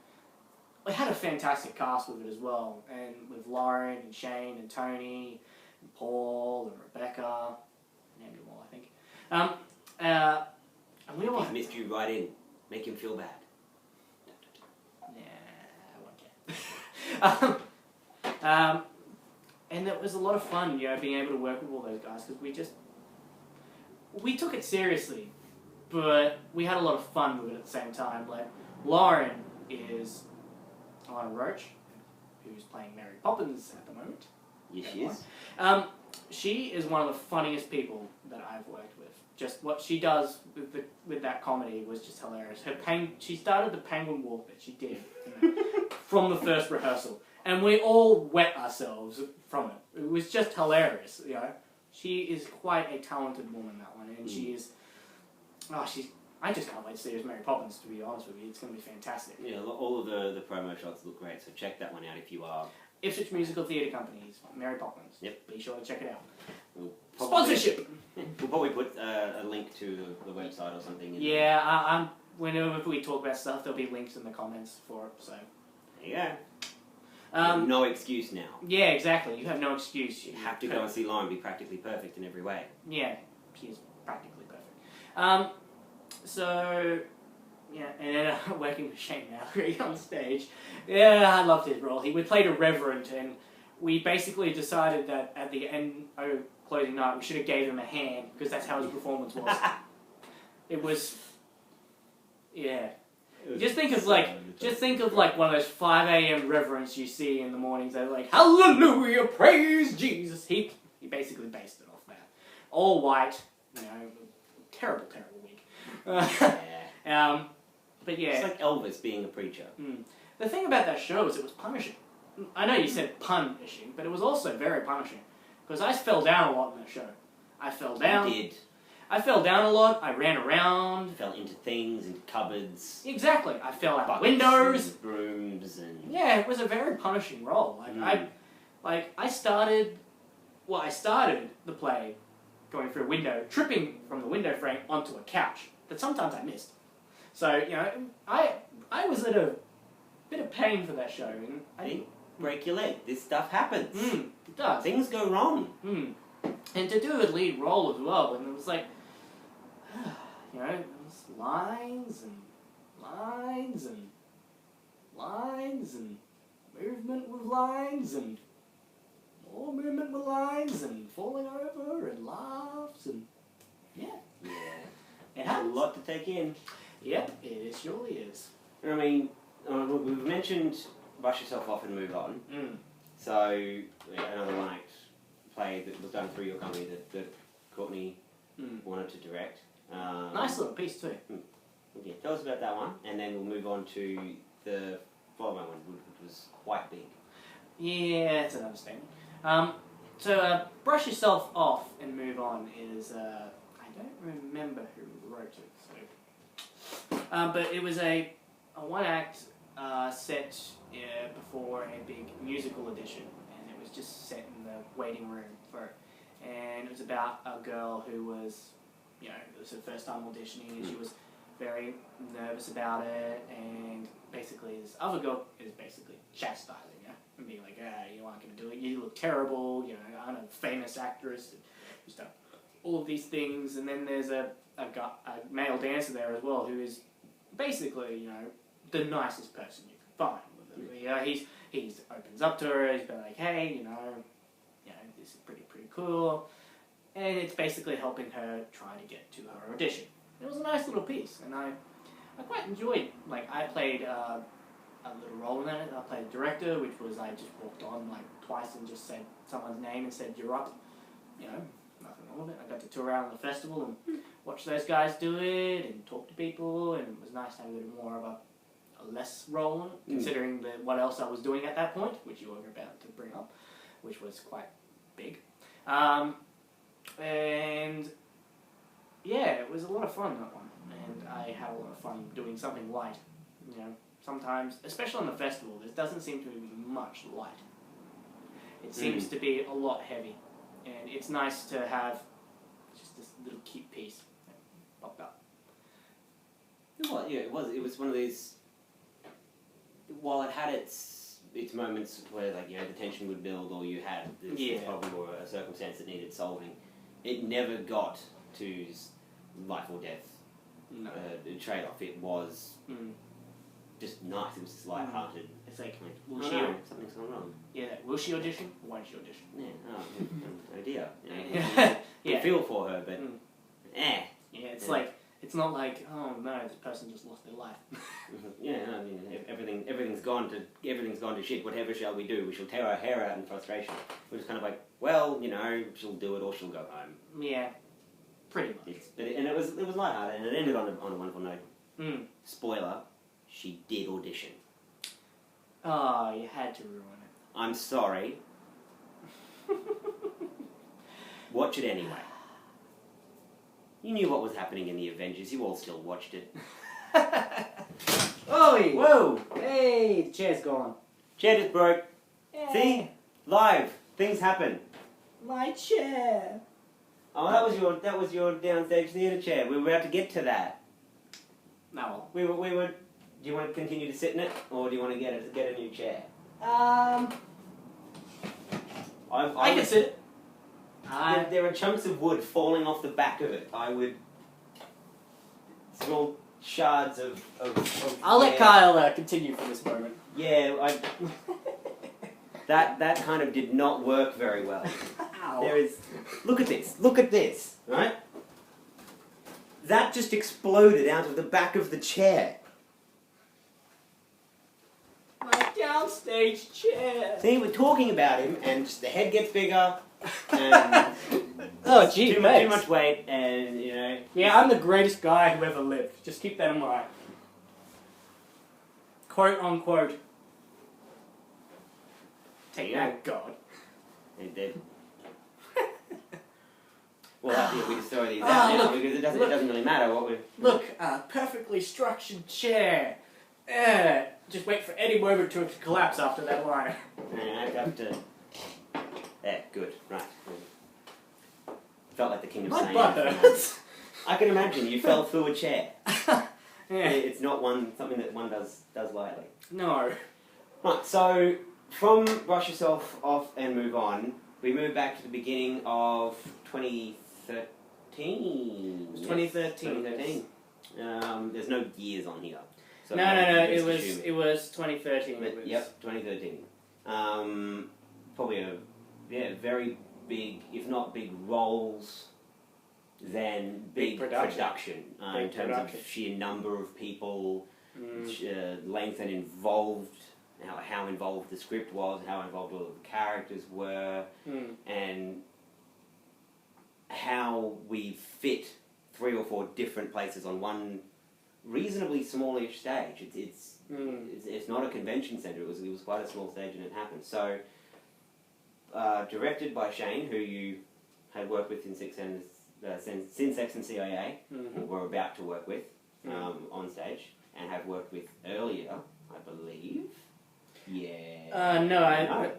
I had a fantastic cast with it as well, and with Lauren and Shane and Tony and Paul and Rebecca, I named them all, I think. And we all he's missed you right in. Make him feel bad. I won't care. And it was a lot of fun, being able to work with all those guys, because we took it seriously, but we had a lot of fun with it at the same time. Like, Lauren is Lauren Roach, who's playing Mary Poppins at the moment. Yes, she is. She is one of the funniest people that I've worked with. Just what she does with that comedy was just hilarious. She started the penguin walk that she did from the first rehearsal, and we all wet ourselves from it. It was just hilarious. She is quite a talented woman, that one, and she is. I just can't wait to see her as Mary Poppins, to be honest with you. It's going to be fantastic. Yeah, all of the promo shots look great, so check that one out if you are. Ipswich Musical Theatre Company's Mary Poppins. Yep. Be sure to check it out. Sponsorship! We'll probably put a link to the website or something. Yeah, whenever we talk about stuff, there'll be links in the comments for it, so. There you go. No excuse now. Yeah, exactly. You have no excuse. You have to go and see Lauren be practically perfect in every way. Yeah, she is practically perfect. So, yeah, and then working with Shane Mallory on stage. Yeah, I loved his role. We played a reverend, and we basically decided that at the end of closing night, we should have gave him a hand, because that's how his performance was. It was, yeah. Just think of like one of those 5 a.m. reverence you see in the mornings. They're like, "Hallelujah, praise Jesus." He basically based it off that. All white, terrible week. Yeah. But yeah, It's like Elvis being a preacher. The thing about that show is it was punishing. I know you said punishing, but it was also very punishing because I fell down a lot in that show. I fell down. You did. I fell down a lot. I ran around. Fell into things, into cupboards. Exactly. I fell out buckets windows. And brooms and... Yeah, it was a very punishing role. I started the play going through a window, tripping from the window frame onto a couch that sometimes I missed. So, I was at a bit of pain for that show. And break your leg. This stuff happens. It does. Things go wrong. And to do a lead role as well, and it was like, it was lines and lines and lines and movement with lines and more movement with lines and falling over and laughs and it happens. A lot to take in. Yep, it surely is. I mean, we've mentioned brush yourself off and move on. So another one act play that was done through your company that Courtney wanted to direct. Nice little piece too. Yeah, tell us about that one, and then we'll move on to the following one, which was quite big. Yeah, that's an understatement. So brush yourself off and move on is I don't remember who wrote it. So, but it was a one act set before a big musical audition. Just set in the waiting room for it. And it was about a girl who was, it was her first time auditioning and she was very nervous about it, and basically this other girl is basically chastising her and being like, you aren't going to do it, you look terrible, I'm a famous actress who's done all of these things. And then there's a male dancer there as well who is basically, the nicest person you can find with him. He opens up to her, he's been like, hey, this is pretty cool. And it's basically helping her try to get to her audition. It was a nice little piece, and I quite enjoyed, I played a little role in it. I played a director, which was I just walked on twice and just said someone's name and said, you're up. Nothing wrong with it. I got to tour around the festival and watch those guys do it and talk to people, and it was nice to have a bit more of a less role, considering what else I was doing at that point, which you were about to bring up, which was quite big. And yeah, it was a lot of fun, that one, and I had a lot of fun doing something light. Sometimes, especially on the festival, there doesn't seem to be much light. It seems to be a lot heavy, and it's nice to have just this little cute piece that popped up. Well, yeah, it was one of these. While it had its moments where the tension would build, or you had this problem or a circumstance that needed solving, it never got to life or death trade-off. It was just nice. It was just light-hearted. It's like, something's gone wrong. Yeah, will she audition? Or won't she audition? Yeah, oh dear. Yeah. You feel for her, but Yeah, it's like. It's not like, oh no, this person just lost their life. Everything's gone to shit. Whatever shall we do? We shall tear our hair out in frustration. We're just kind of like, well, she'll do it or she'll go home. Yeah, pretty much. And it was lighthearted, and it ended on a wonderful note. Spoiler: she did audition. Oh, you had to ruin it. I'm sorry. Watch it anyway. You knew what was happening in the Avengers. You all still watched it. Oi! Whoa! Hey, the chair's gone. Chair just broke. Yeah. See? Live. Things happen. My chair. Oh, that was your downstage theatre chair. We were about to get to that. No. We were. Do you want to continue to sit in it, or do you want to get a new chair? I can sit. There are chunks of wood falling off the back of it. I would... Small shards of I'll let Kyle continue for this moment. Yeah, that kind of did not work very well. Ow. Look at this, right? That just exploded out of the back of the chair. downstage chair. See, we're talking about him, and just the head gets bigger, and Oh, gee, too much weight, and you know. Yeah, I'm the greatest guy who ever lived. Just keep that in mind. Quote unquote. Take that, God. He did. Well, we just throw these out now because it doesn't really matter what we. Look, a perfectly structured chair. Just wait for any moment to collapse after that line. I have to. Yeah, good, right. Felt like the king of My saying. butt hurts. I can imagine you fell through a chair. Yeah. It's not something that one does lightly. No. Right, so from Brush Yourself Off and Move On, we move back to the beginning of 2013. It was 2013. 2013. There's no years on here. So No. It was 2013. But, yep, 2013. Probably a very big, if not big roles, then big production. In terms of sheer number of people, length and involved, how involved the script was, how involved all of the characters were, and how we fit 3 or 4 different places on one reasonably smallish stage. It's not a convention centre. It was quite a small stage, and it happened. So, directed by Shane, who you had worked with in Sex and CIA, or were about to work with on stage, and have worked with earlier, I believe. Yeah. No,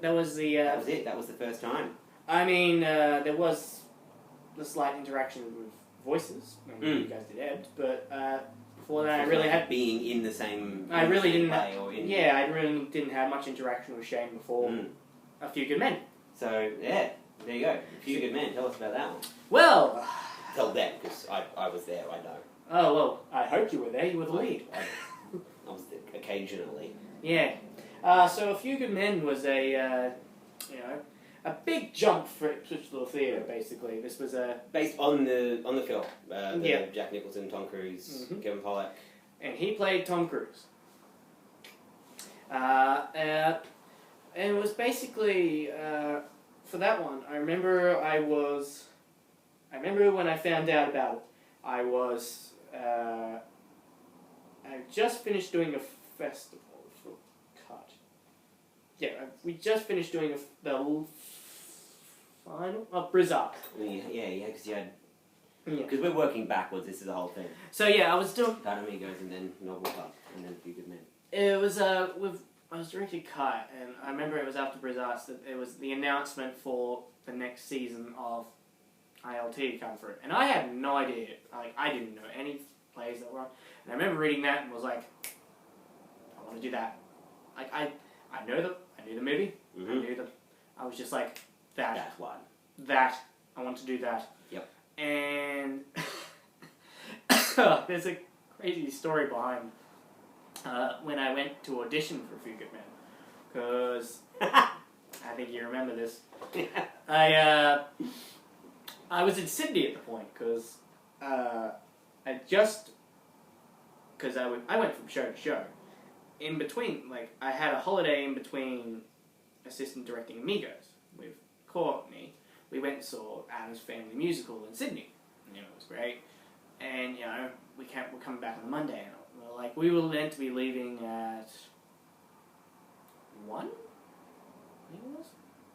that was the. That was it. That was the first time. I mean, there was the slight interaction with voices when you guys did Ed, but before that, I really had being in the same. I really didn't. I really didn't have much interaction with Shane before A Few Good Men. So yeah, there you go. A Few Good Men. Tell us about that one. Well, tell them because I was there. I know. Oh well, I hope you were there. You were the lead. I was there occasionally. Yeah. So A Few Good Men was a big jump for Ipswich Little Theatre. Basically, this was based on the film. Jack Nicholson, Tom Cruise, Kevin Pollak, and he played Tom Cruise. And it was basically for that one. I remember when I found out about it. I just finished doing a festival for Cut. Yeah, we just finished doing the final Breese. Yeah, because you had. Because we're working backwards. This is the whole thing. So yeah, I was doing. Cut Amigos and then Novel Club and then A Few Good Men. It was I was directing Cut, and I remember it was after Breese that it was the announcement for the next season of ILT come through, and I had no idea. I didn't know any plays that were on, and I remember reading that and was like, I want to do that. I knew the movie. I was just like that one. That I want to do that. Yep. And there's a crazy story behind when I went to audition for A Few Good Men, because I think you remember this. I was in Sydney at the point because I went from show to show. In between, I had a holiday in between assistant directing Amigos with Courtney. We went and saw Adam's Family Musical in Sydney. It was great. And, we're coming back on the Monday, and we were meant to be leaving at 1? I think it was.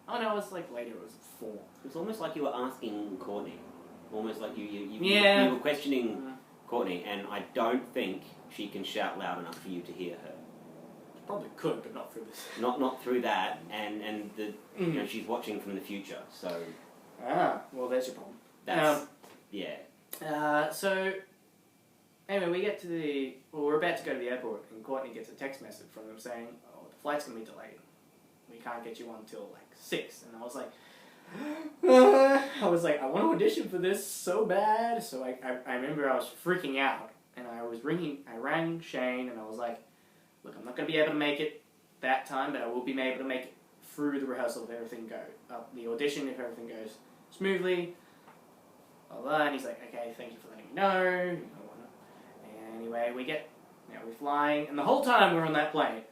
Oh no, it was later, it was 4. It was almost like you were asking Courtney. Almost like you were questioning Courtney, and I don't think she can shout loud enough for you to hear her. She probably could, but not through this. Not through that, and she's watching from the future, so... Ah, well there's your problem. So, anyway, we're about to go to the airport, and Courtney gets a text message from them saying, oh, the flight's going to be delayed. We can't get you on until 6. And I was like, I want to audition for this so bad. So I remember I was freaking out, and I rang Shane, and I was like, look, I'm not going to be able to make it that time, but I will be able to make it through the rehearsal if everything goes, the audition if everything goes smoothly. And he's like, okay, thank you for letting me know. And anyway, we're flying, and the whole time we're on that plane,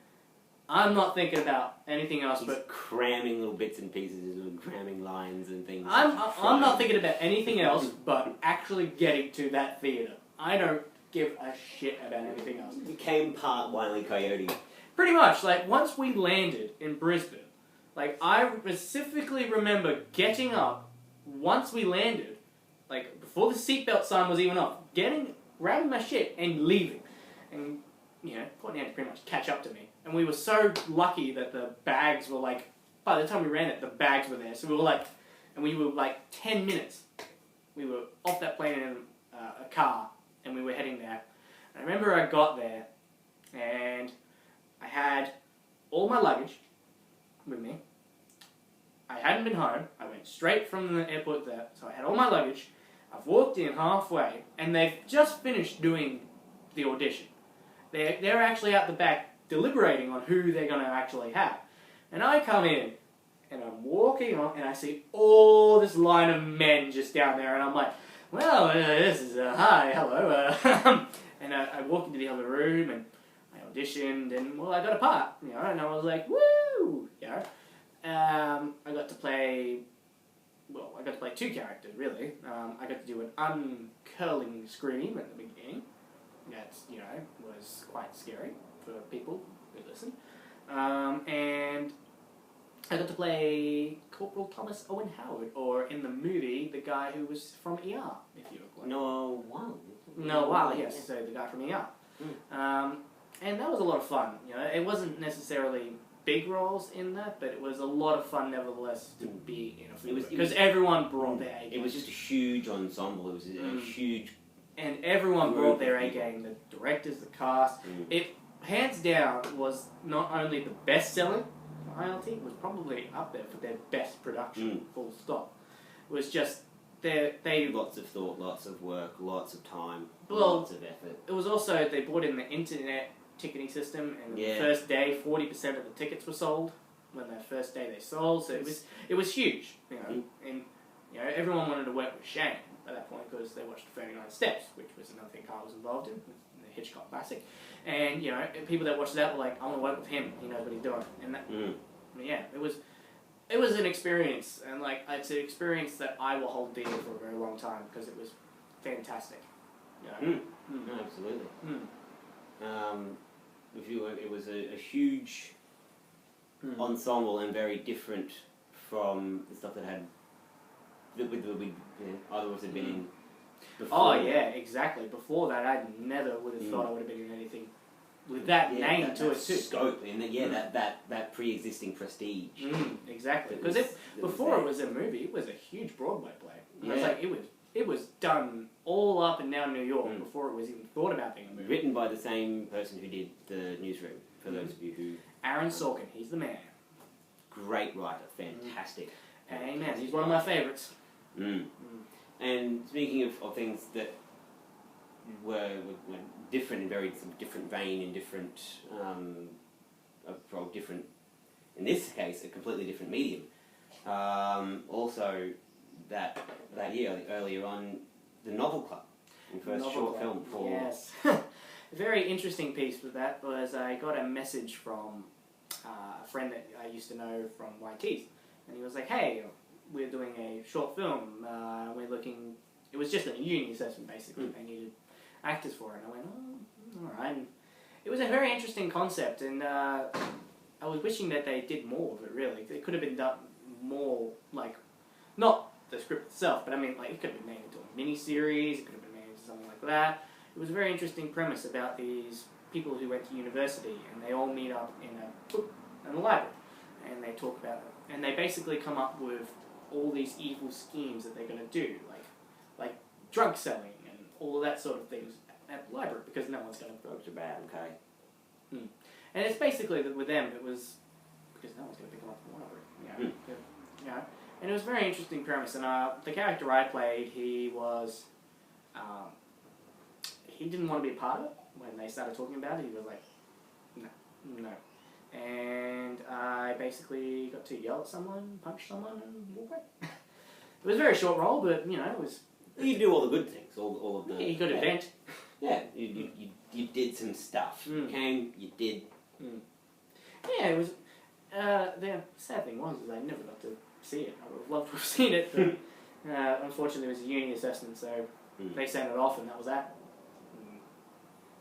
I'm not thinking about anything else He's but... cramming little bits and pieces, and cramming lines and things. I'm not thinking about anything else but actually getting to that theatre. I don't give a shit about anything else. Became part Wile E. Coyote. Pretty much, like, once we landed in Brisbane, like, I specifically remember getting up once we landed, like, before the seatbelt sign was even off, grabbing my shit and leaving. And, you know, Courtney had to pretty much catch up to me. And we were so lucky that the bags were, like, by the time we ran it, the bags were there. So we were, like, 10 minutes. We were off that plane in a car, and we were heading there. And I remember I got there, and I had all my luggage with me. I hadn't been home. I went straight from the airport there, so I had all my luggage. I've walked in halfway, and they've just finished doing the audition. They're actually out the back deliberating on who they're going to actually have. And I come in, and I'm walking on, and I see all this line of men just down there, and I'm like, well, this is, hi, hello, and I walk into the other room, and I auditioned, and, well, I got a part, you know, and I was like, woo, you know. I got to play two characters, really. I got to do an uncurling scream at the beginning. That, you know, was quite scary for people who listen. And I got to play Corporal Thomas Owen Howard, or in the movie, the guy who was from ER, if you recall. Noah Wyle. Noah Wyle, yes, so the guy from ER. And that was a lot of fun. You know, it wasn't necessarily big roles in that, but it was a lot of fun nevertheless to be in a film. Because everyone brought their A game. It was just a huge ensemble. It was a huge... And everyone brought their A game. The directors, the cast. It, hands down, was not only the best-selling for ILT, it was probably up there for their best production, full stop. It was just... They lots of thought, lots of work, lots of time, well, lots of effort. It was also, they brought in the internet ticketing system, and the first day, 40% of the tickets were sold. When that first day they sold, so it was huge, you know. And you know, everyone wanted to work with Shane at that point because they watched 39 Steps, which was another thing Carl was involved in, the Hitchcock classic. And you know, people that watched that were like, I want to work with him. He knows what he's doing. And that, yeah, it was an experience, and like it's an experience that I will hold dear for a very long time because it was fantastic. You know? No, absolutely. It was a huge ensemble and very different from the stuff that either of us had been in before. Oh yeah, exactly. Before that, I never would have thought I would have been in anything with that name to it too. Scope and that pre-existing prestige. Exactly. Because before it was a movie, it was a huge Broadway play. Yeah. It was like it was done all up and down New York before it was even thought about being a movie. Written by the same person who did The Newsroom. For those of you who... Aaron Sorkin, he's the man. Great writer, fantastic. Amen. He's one of my favourites. And speaking of things that were different in very different vein, in different, different, in this case, a completely different medium. Also, that year, earlier on, the Novel Club, the first short film for... Yes. A very interesting piece with that was I got a message from a friend that I used to know from YT's, and he was like, hey, we're doing a short film, we're looking... It was just a uni assessment, basically. They needed actors for it, and I went, oh, alright. And it was a very interesting concept, and I was wishing that they did more of it, really. It could have been done more, like, not the script itself, but I mean, like, it could have been made into a mini-series, it could have been made into something like that. It was a very interesting premise about these people who went to university, and they all meet up in a library, and they talk about it. And they basically come up with all these evil schemes that they're going to do, like drug selling and all of that sort of things at the library, because no one's going to... Drugs are bad, okay. And it's basically that with them, it was because no one's going to pick them up from the library. You know? And it was a very interesting premise. And the character I played, he was... he didn't want to be a part of it. When they started talking about it, he was like, no. And I basically got to yell at someone, punch someone, and walk away. It was a very short role, but, you know, it was... You do all the good things, all of the... Yeah, you got to vent. Yeah, you did some stuff. You came, you did. Yeah, it was. The sad thing was I never got to see it. I would have loved to have seen it, but unfortunately it was a uni assessment, so they sent it off and that was that.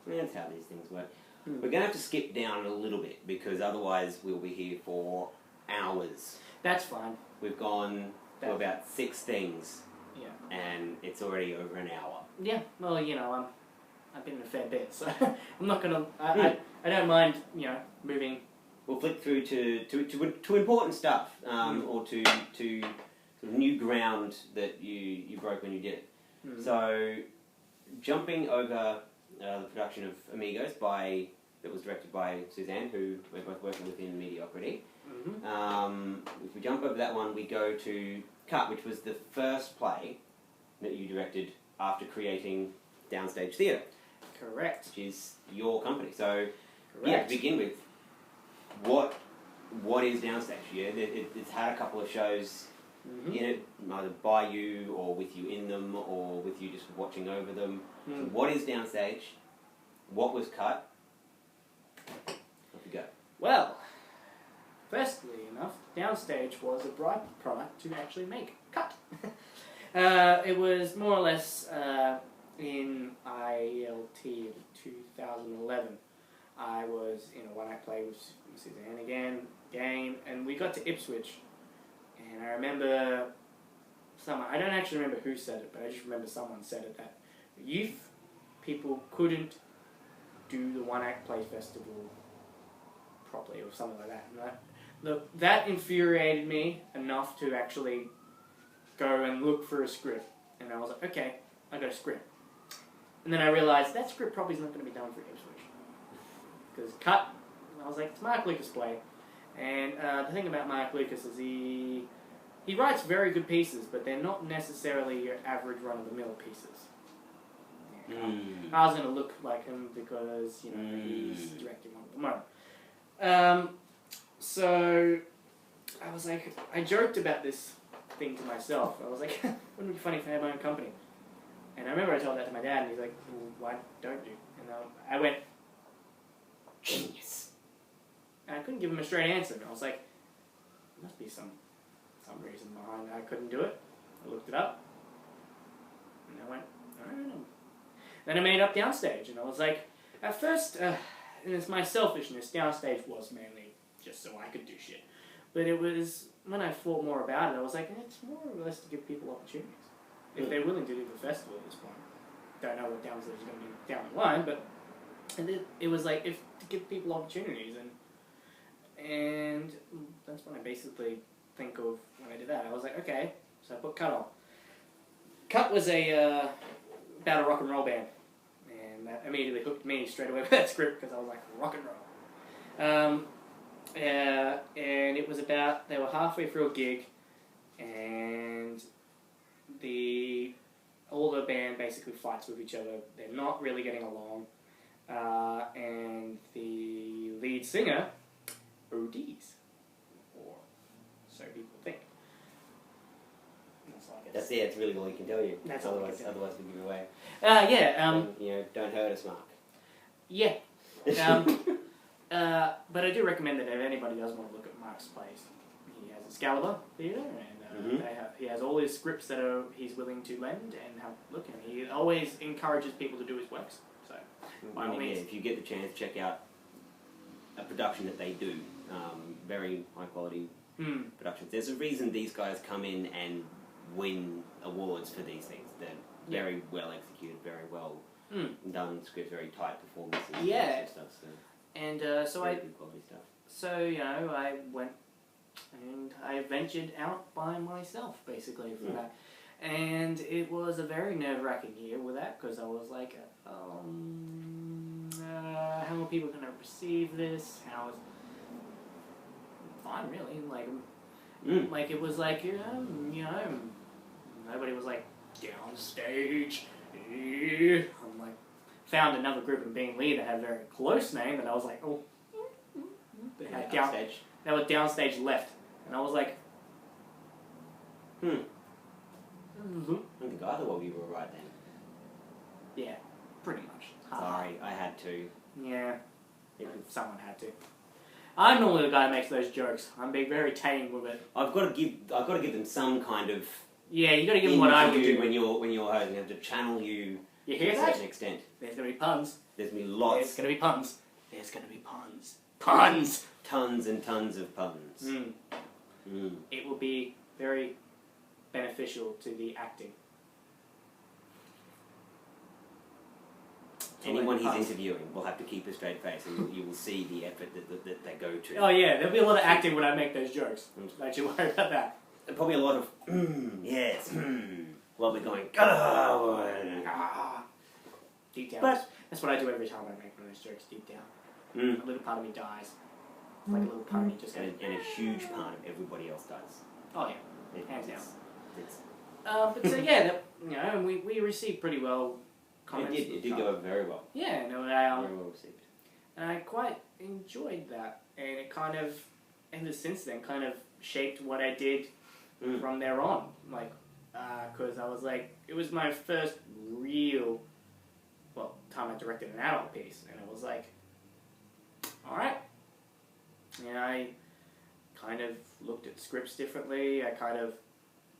That's how these things work. We're going to have to skip down a little bit because otherwise we'll be here for hours. That's fine. We've gone to about 6 things. Yeah. And it's already over an hour. Yeah, well, I've been in a fair bit, so I'm not gonna. I don't mind, moving. We'll flick through to important stuff, or to sort of new ground that you broke when you did it. So, jumping over the production of Amigos that was directed by Suzanne, who we're both working with in Mediocrity. If we jump over that one, we go to Cut, which was the first play that you directed after creating Downstage Theatre. Correct. Which is your company. So, Correct. to begin with, what is Downstage? Yeah, it's had a couple of shows in it, either by you or with you in them, or with you just watching over them. So what is Downstage? What was Cut? Off you go. Well, firstly enough, Downstage was a bright product to actually make. Cut. It was more or less in ILT of 2011. I was in a one-act play with Suzanne again, and we got to Ipswich, and I remember I don't actually remember who said it, but I just remember someone said it, that youth people couldn't do the one-act play festival properly, or something like that. And that infuriated me enough to actually go and look for a script. And I was like, okay, I got a script. And then I realised that script probably is not going to be done for Ipswich. Because Cut, and I was like, it's Mark Lucas' play. And the thing about Mark Lucas is he writes very good pieces, but they're not necessarily your average run-of-the-mill pieces. Yeah, I was going to look like him because, he's directing one at the moment. So I was like, I joked about this thing to myself. I was like, wouldn't it be funny if I had my own company? And I remember I told that to my dad, and he's like, well, why don't you? And I went, genius. And I couldn't give him a straight answer. And I was like, there must be some reason behind I couldn't do it. I looked it up, and I went, I don't know. Then I made up Downstage, and I was like, at first, and it's my selfishness, Downstage was mainly just so I could do shit. But it was, when I thought more about it, I was like, it's more or less to give people opportunities. If they're willing to do the festival at this point. Don't know what Downstage is going to be down the line, but it was like, to give people opportunities, and that's when I basically think of when I did that. I was like, okay, so I put Cut on. Cut was about a rock and roll band, and that immediately hooked me straight away with that script, because I was like, rock and roll. And it was about, they were halfway through a gig, and all the band basically fights with each other. They're not really getting along, and the lead singer ODs, or so people think. That's it. It's really all he can tell you. That's otherwise we give it away. Don't hurt us, Mark. Yeah. But I do recommend that if anybody does want to look at Mark's plays, he has Excalibur Theatre, and he has all his scripts that he's willing to lend and have a look at. He always encourages people to do his works. So, by all means, if you get the chance, check out a production that they do. Very high quality productions. There's a reason these guys come in and win awards for these things. They're very well executed, very well done scripts, very tight performances. Yeah. And stuff. So. And so good quality stuff. So I went and I ventured out by myself basically for that, and it was a very nerve-wracking year with that, because I was like, how are people going to receive this? How is fine, really? Like it was like nobody was like Downstage. I'm like. Found another group in Being Lee that had a very close name, and I was like, oh, they had Downstage. They were Downstage Left, and I was like, I think either of you were right then. Yeah, pretty much. Sorry, I had to. Yeah, someone had to. I'm normally the guy who makes those jokes. I'm being very tame with it. I've got to give them some kind of. Yeah, you got to give them what I would do when you're hosting. You have to channel you. You hear to that? a certain extent. There's gonna be puns. There's gonna be lots. There's gonna be puns. There's gonna be puns. Puns. Tons and tons of puns. Mm. Mm. It will be very beneficial to the acting. Anyone he's interviewing will have to keep a straight face, and you will see the effort that they go to. Oh yeah, there'll be a lot of acting when I make those jokes. Don't you worry about that. And probably a lot of yes, while we're going oh. Deep down. But that's what I do every time I make one of those jokes. Deep down, a little part of me dies. Like a little part of me just goes. And a huge part of everybody else does. Oh yeah, hands down. It's, but so yeah, and we received pretty well comments. it did go over very well. Yeah, no, very well received. And I quite enjoyed that, and it kind of, ever since then, kind of shaped what I did from there on. Like, because I was like, it was my first real, time I directed an adult piece, and it was like, all right. And I kind of looked at scripts differently. I kind of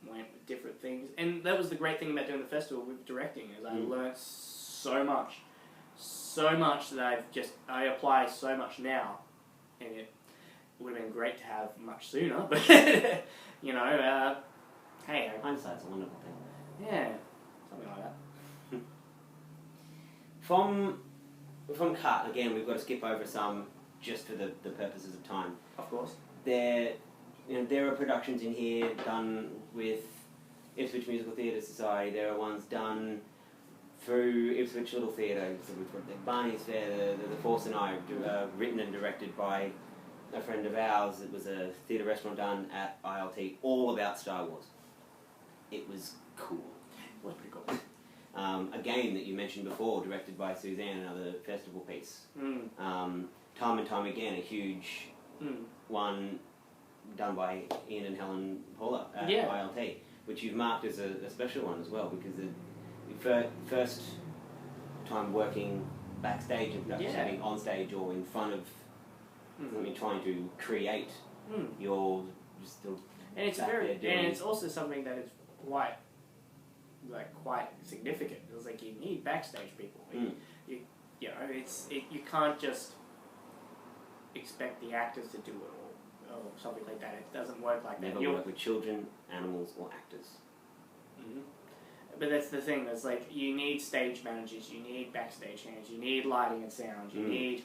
went with different things, and that was the great thing about doing the festival with directing is I learned so much that I apply so much now, and it would have been great to have much sooner. But hey, Hindsight's a wonderful thing. Yeah, something like that. From cut again, we've got to skip over some just for the purposes of time. Of course. There are productions in here done with Ipswich Musical Theatre Society. There are ones done through Ipswich Little Theatre. So we've got the Barney's Fair, the Force and I, written and directed by a friend of ours. It was a theatre restaurant done at ILT, all about Star Wars. It was cool. It was pretty cool. A game that you mentioned before, directed by Suzanne, another festival piece. Time and time again, a huge one done by Ian and Helen Paula at ILT, which you've marked as a special one as well, because the first time working backstage in production setting, on stage or in front of, trying to create your just the. And it's it's also something that is quite significant. It was like you need backstage people. You can't just expect the actors to do it all or something like that. It doesn't work like that. Never work with children, animals, or actors. But that's the thing. There's like you need stage managers, you need backstage hands, you need lighting and sound. You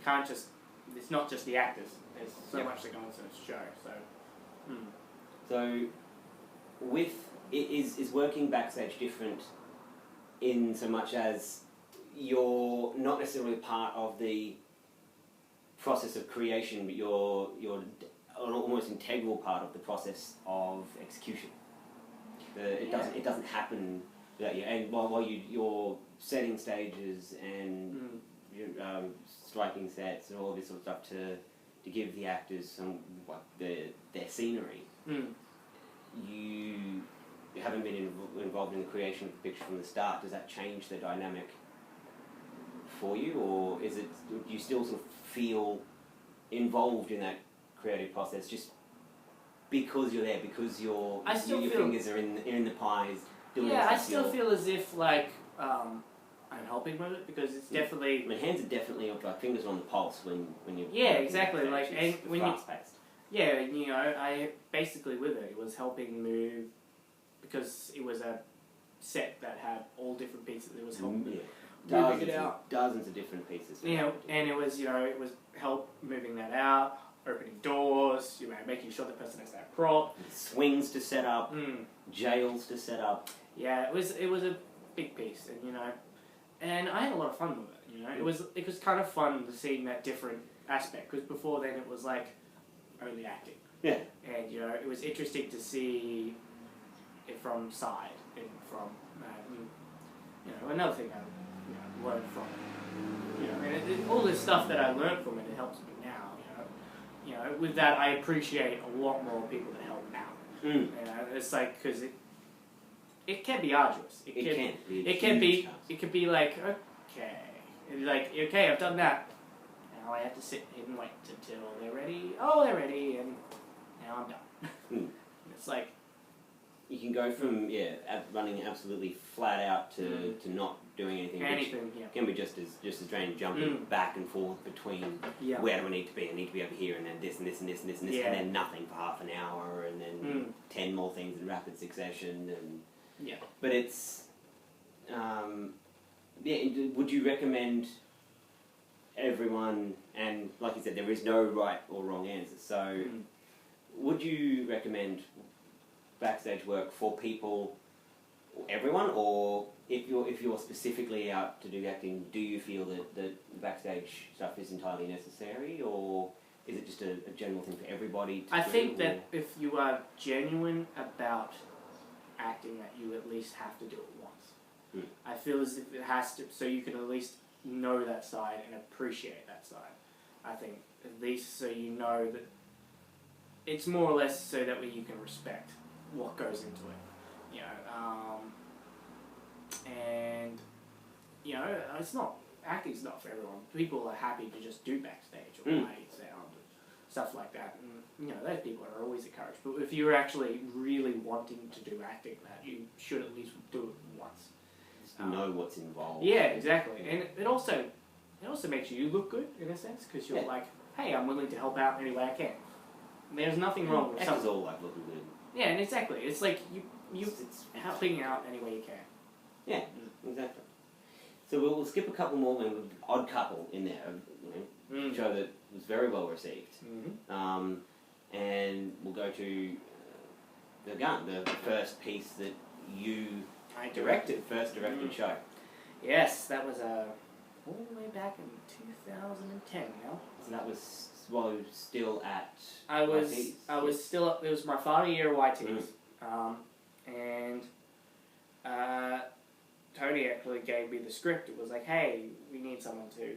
can't just. It's not just the actors. There's so much that goes into the show. So, is working backstage different in so much as you're not necessarily part of the process of creation, but you're an almost integral part of the process of execution. It doesn't happen without you. And while you're setting stages and striking sets and all of this sort of stuff to give the actors some their scenery, you haven't been involved in the creation of the picture from the start. Does that change the dynamic for you, or do you still sort of feel involved in that creative process just because you're there, because your fingers are in the pies doing Yeah, I still feel as if I'm helping with it, because it's definitely. Hands are definitely like fingers are on the pulse when you. Yeah, exactly. And when fast paced. Yeah, I basically with it was helping move, because it was a set that had all different pieces. It was helping moving it out. Dozens of different pieces. And it was help moving that out, opening doors, making sure the person has that prop. Swings to set up, jails to set up. Yeah, it was a big piece, and I had a lot of fun with it. It was kind of fun to see that different aspect, because before then it was like only acting. Yeah. And it was interesting to see it from side and from another thing I learned from it. And all this stuff that I learned from it helps me now. With that I appreciate a lot more people that help out. It's like, because it can be arduous. It can be like, okay, and like, okay, I've done that. now I have to sit and wait until they're ready. Oh, they're ready, and now I'm done. Mm. It's like You can go from running absolutely flat out to not doing anything. anything. Yeah. Can be just as draining, jumping back and forth between Yeah. where do I need to be? I need to be over here, and then this and this and this and this and this, Yeah. and then nothing for half an hour, and then 10 more things in rapid succession, and Yeah. But it's would you recommend everyone? And like you said, there is no right or wrong answer. So, would you recommend backstage work for people, everyone, or if you're specifically out to do acting, do you feel that backstage stuff is entirely necessary, or is it just a general thing for everybody to I do, think that if you are genuine about acting, that you at least have to do it once. I feel as if it has to, so you can at least know that side and appreciate that side. I think at least so you know that it's more or less so that way you can respect what goes into it. You know, and you know, it's not, acting's not for everyone. People are happy to just do backstage or lighting sound and stuff like that, and you know, those people are always encouraged. But if you're actually really wanting to do acting, that you should at least do it once. Just know what's involved. Yeah, exactly, and it also makes you look good in a sense, because you're like, hey, I'm willing to help out any way I can. There's nothing wrong with Actors all like looking good. Yeah, and exactly, it's like it's helping out any way you can. Yeah, exactly. So we'll skip a couple more, and with Odd Couple in there, show that was very well received. And we'll go to The Gun, the first piece that you directed, first directed show. Yes, that was all the way back in 2010 now. So that was while you were still at I was YT's? still, it was my final year at YT's, and Tony actually gave me the script. It was like, hey, we need someone to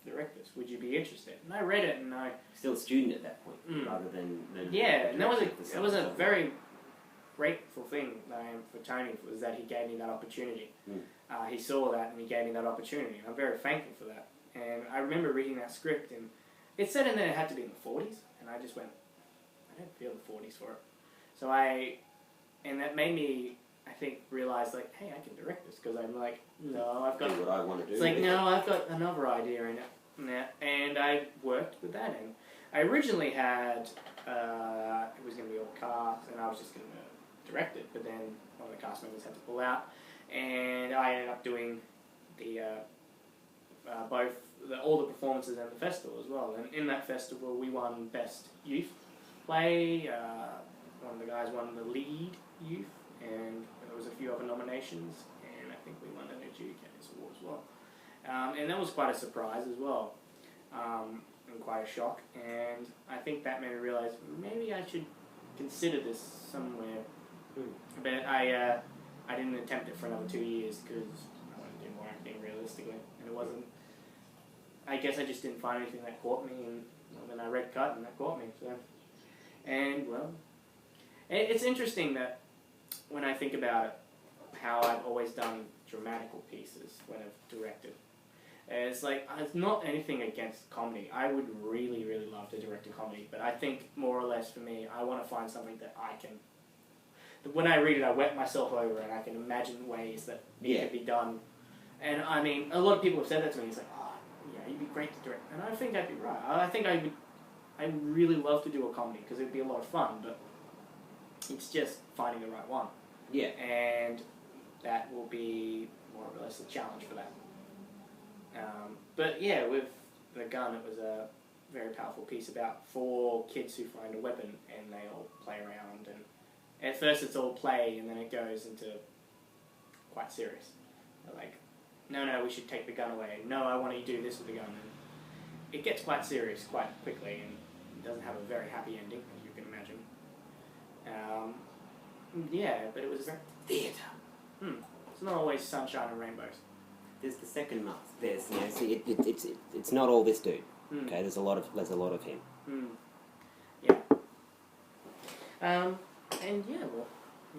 direct this. Would you be interested? And I read it, and I... Still a student at that point, rather than yeah, and that was a very grateful thing for Tony, was that he gave me that opportunity. He saw that, and he gave me that opportunity, and I'm very thankful for that. And I remember reading that script, and it said in there it had to be in the 40s, and I just went, I don't feel the 40s for it. So and that made me, I think, realize, like, hey, I can direct this, because I'm like, no, I've got... Do what I want to do. It's like, no, I've got another idea in it. And I worked with that, and I originally had, it was going to be all cast, and I was just going to direct it, but then one of the cast members had to pull out, and I ended up doing all the performances and the festival as well. And in that festival, we won Best Youth Play. One of the guys won the lead youth, and there was a few other nominations, and I think we won an Adjudicators Award as well. And that was quite a surprise as well, and quite a shock. And I think that made me realize maybe I should consider this somewhere. But I didn't attempt it for another 2 years because I wanted to do more acting realistically, and it wasn't. I guess I just didn't find anything that caught me, and then I read Cut, and that caught me. So, and well, it's interesting that when I think about it, how I've always done dramatical pieces when I've directed. It's like, it's not anything against comedy. I would really, really love to direct a comedy, but I think more or less for me, I want to find something that I can. When I read it, I wet myself over, and I can imagine ways that it could be done. And I mean, a lot of people have said that to me. It's like, oh, yeah, you'd be great to direct, and I think I'd be right. I think I would really love to do a comedy because it'd be a lot of fun, but it's just finding the right one. Yeah. And that will be more or less a challenge for that. But yeah, with The Gun, it was a very powerful piece about 4 kids who find a weapon and they all play around. And at first it's all play, and then it goes into quite serious. They're like, no, we should take the gun away. No, I want you to do this with the gun. And it gets quite serious quite quickly, and it doesn't have a very happy ending, as you can imagine. Yeah, but it was very theatre. It's not always sunshine and rainbows. There's the second mask. There's, see, it's not all this dude. Okay, there's a lot of him. Yeah. And yeah, well,